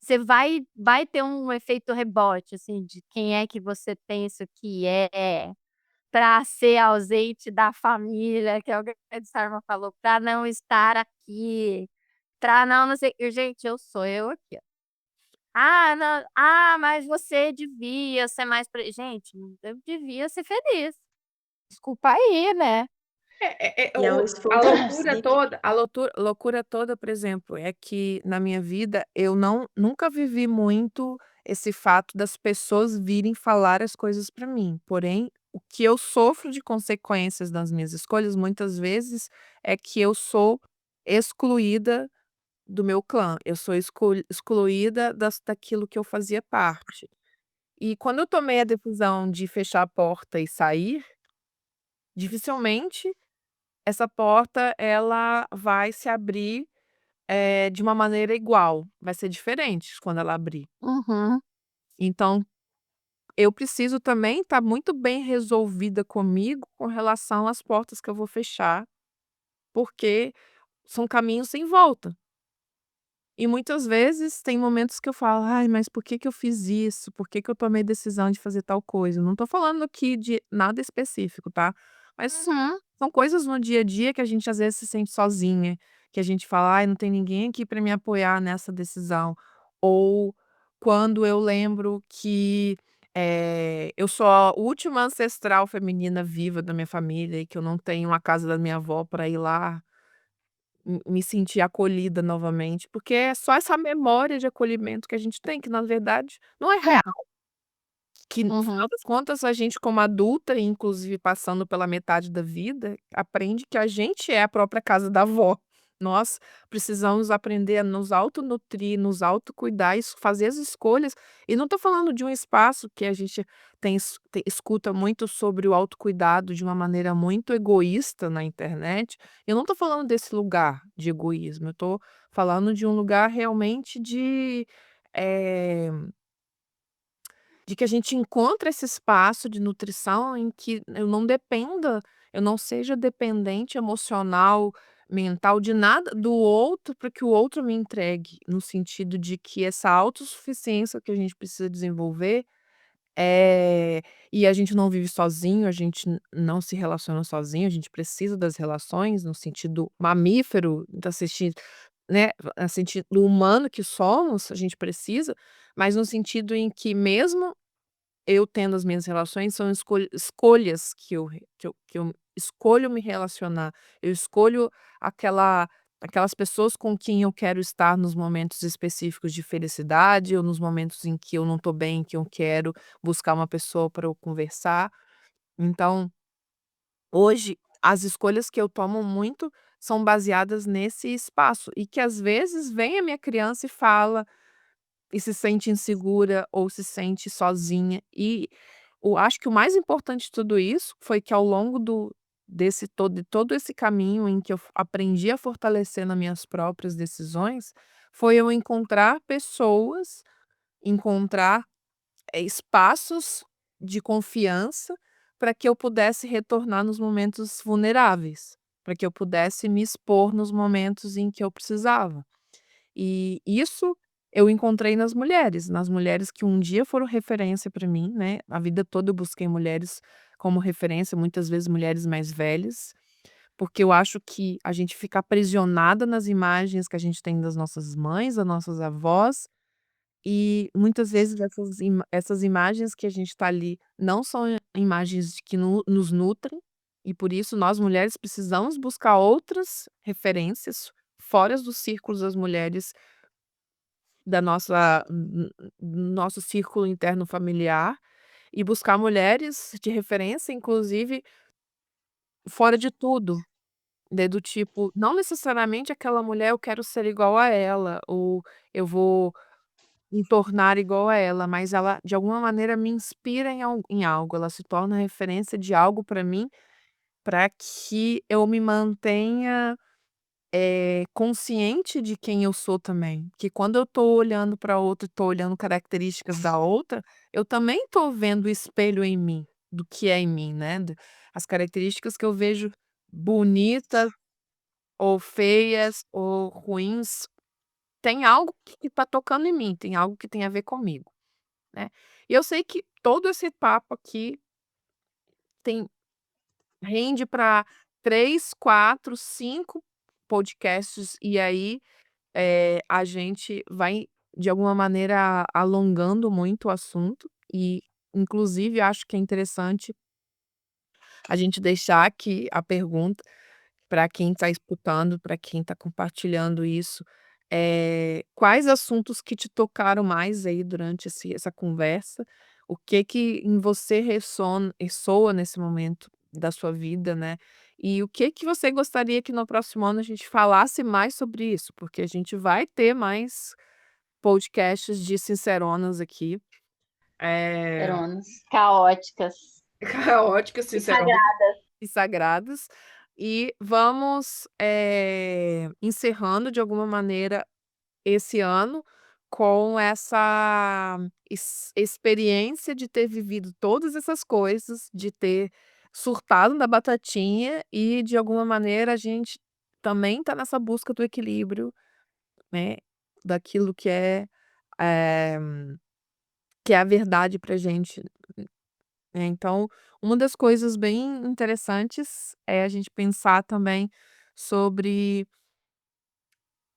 você vai ter um efeito rebote, assim, de quem é que você pensa que é, para ser ausente da família, que é o que a Sarma falou, para não estar aqui, para não sei e gente, eu sou eu aqui, ó. "Ah, não, ah, mas você devia ser mais gente, eu devia ser feliz. Desculpa aí, né". E é um A esforço loucura psíquico. toda loucura toda, por exemplo, é que na minha vida eu nunca vivi muito esse fato das pessoas virem falar as coisas pra mim, porém, o que eu sofro de consequências das minhas escolhas, muitas vezes, é que eu sou excluída do meu clã, eu sou excluída daquilo que eu fazia parte. E quando eu tomei a decisão de fechar a porta e sair, dificilmente essa porta ela vai se abrir, de uma maneira igual, vai ser diferente quando ela abrir. Uhum. Então, eu preciso também estar muito bem resolvida comigo com relação às portas que eu vou fechar, porque são caminhos sem volta. E muitas vezes tem momentos que eu falo: "Ai, mas por que que eu fiz isso? Por que que eu tomei decisão de fazer tal coisa?". Não tô falando aqui de nada específico, tá. Mas Uhum. são coisas no dia a dia que a gente às vezes se sente sozinha, que a gente fala: "Ai, não tem ninguém aqui para me apoiar nessa decisão". Ou quando eu lembro que, eu sou a última ancestral feminina viva da minha família e que eu não tenho a casa da minha avó para ir lá me sentir acolhida novamente, porque é só essa memória de acolhimento que a gente tem, que na verdade não é real, que no final Uhum. das contas a gente como adulta e inclusive passando pela metade da vida, aprende que a gente é a própria casa da avó. Nós precisamos aprender a nos autonutrir, nos autocuidar e fazer as escolhas, e não estou falando de um espaço que a gente escuta muito sobre o autocuidado de uma maneira muito egoísta na internet, eu não estou falando desse lugar de egoísmo, eu estou falando de um lugar realmente eh de que a gente encontra esse espaço de nutrição em que eu não seja dependente emocional, mental, de nada do outro para que o outro me entregue, no sentido de que essa autossuficiência que a gente precisa desenvolver, e a gente não vive sozinho, a gente não se relaciona sozinho, a gente precisa das relações no sentido mamífero, da né, no sentido humano que somos, a gente precisa, mas no sentido em que mesmo eu tendo as minhas relações, são escolhas que eu escolho me relacionar, eu escolho aquela aquelas pessoas com quem eu quero estar nos momentos específicos de felicidade ou nos momentos em que eu não estou bem, que eu quero buscar uma pessoa para eu conversar. Então, hoje, as escolhas que eu tomo muito são baseadas nesse espaço e que às vezes vem a minha criança e fala e se sente insegura ou se sente sozinha. E o acho que o mais importante de tudo isso foi que ao longo de todo esse caminho em que eu aprendi a fortalecer nas minhas próprias decisões, foi eu encontrar pessoas, encontrar, espaços de confiança para que eu pudesse retornar nos momentos vulneráveis, para que eu pudesse me expor nos momentos em que eu precisava. E isso eu encontrei nas mulheres que um dia foram referência para mim, né, a vida toda eu busquei mulheres como referência, muitas vezes mulheres mais velhas, porque eu acho que a gente fica aprisionada nas imagens que a gente tem das nossas mães, das nossas avós, e muitas vezes essas imagens que a gente está ali não são imagens que nos nutrem, e por isso nós mulheres precisamos buscar outras referências fora dos círculos das mulheres da nosso círculo interno familiar, e buscar mulheres de referência, inclusive fora de tudo, do tipo, não necessariamente aquela mulher eu quero ser igual a ela, ou eu vou me tornar igual a ela, mas ela de alguma maneira me inspira em algo, ela se torna referência de algo para mim, para que eu me mantenha consciente de quem eu sou também, que quando eu tô olhando para outra e tô olhando características da outra, eu também tô vendo o espelho em mim, do que é em mim, né, as características que eu vejo bonitas ou feias ou ruins, tem algo que tá tocando em mim, tem algo que tem a ver comigo, né. E eu sei que todo esse papo aqui tem rende para 3, 4, 5 podcasts, e aí a gente vai, de alguma maneira, alongando muito o assunto e, inclusive, acho que é interessante a gente deixar aqui a pergunta para quem está escutando, para quem está compartilhando isso, quais assuntos que te tocaram mais aí durante essa conversa? O que que em você ressoa nesse momento da sua vida, né? E o que que você gostaria que no próximo ano a gente falasse mais sobre isso? Porque a gente vai ter mais podcasts de sinceronas aqui. É, Eronas. Caóticas. caóticas, E sinceramente, sagradas. e sagradas. E vamos, encerrando de alguma maneira esse ano com essa experiência de ter vivido todas essas coisas, de ter surtado na batatinha e de alguma maneira a gente também tá nessa busca do equilíbrio, né, daquilo eh, que é a verdade pra gente, né. Então, uma das coisas bem interessantes é a gente pensar também sobre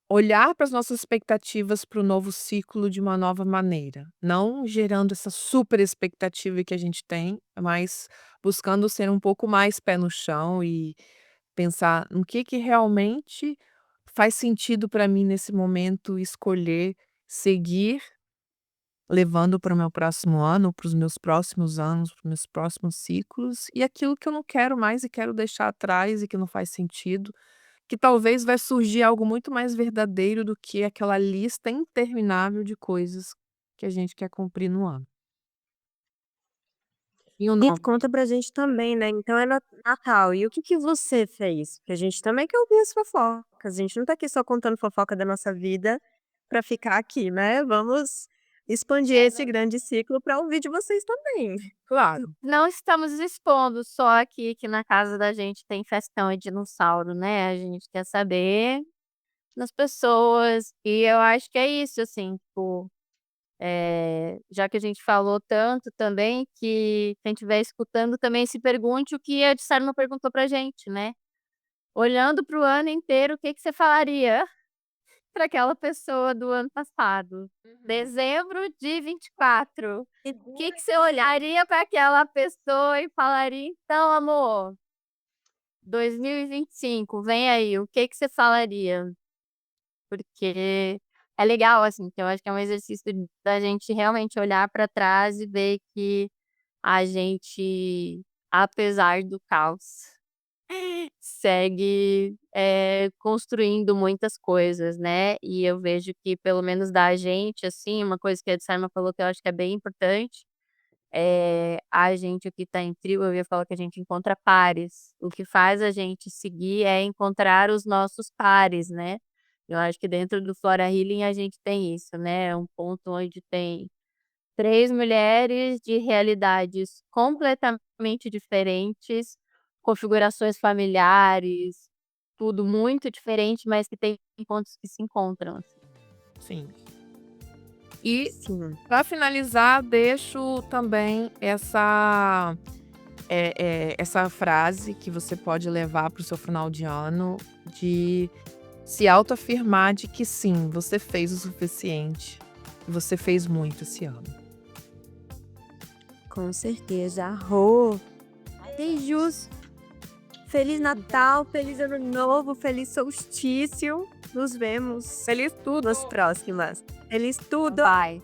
olhar para as nossas expectativas para o novo ciclo de uma nova maneira, não gerando essa super expectativa que a gente tem, mas buscando ser um pouco mais pé no chão e pensar no que realmente faz sentido para mim nesse momento escolher seguir levando para o meu próximo ano, para os meus próximos anos, para os meus próximos ciclos, e aquilo que eu não quero mais e quero deixar atrás e que não faz sentido, que talvez vai surgir algo muito mais verdadeiro do que aquela lista interminável de coisas que a gente quer cumprir no ano. E o E novo. conta pra gente também, né, então é Natal, e o que que você fez? Porque a gente também quer ouvir as fofocas, a gente não tá aqui só contando fofoca da nossa vida pra ficar aqui, né, vamos expandir esse grande ciclo pra ouvir de vocês também. Claro. Não estamos expondo só aqui que na casa da gente tem festão e dinossauro, né, a gente quer saber das pessoas, e eu acho que é isso, assim, tipo, já que a gente falou tanto também, que quem estiver escutando também se pergunte o que a Edissara não perguntou pra gente, né. Olhando para o ano inteiro, o que que você falaria para aquela pessoa do ano passado? Dezembro de 24. O que que você olharia para aquela pessoa e falaria: "Então amor, 2025 vem aí", o que que você falaria? Porque é legal, assim, que eu acho que é um exercício da gente realmente olhar para trás e ver que a gente, apesar do caos, segue, construindo muitas coisas, né. E eu vejo que pelo menos da gente, assim, uma coisa que a Edsaima falou que eu acho que é bem importante, a gente aqui tá em trio, eu ia falar que a gente encontra pares. O que faz a gente seguir é encontrar os nossos pares, né. Eu acho que dentro do Flora Healing a gente tem isso, né, é um ponto onde tem 3 mulheres de realidades completamente diferentes, configurações familiares, tudo muito diferente, mas que tem pontos que se encontram, assim. Sim. E Sim. para finalizar, deixo também essa frase que você pode levar para o seu final de ano, de se autoafirmar de que sim, você fez o suficiente, você fez muito esse ano. Com certeza, arrou. Beijos, feliz Natal, feliz Ano Novo, feliz solstício. Nos vemos Feliz tudo! nas próximas. Feliz tudo! Vai.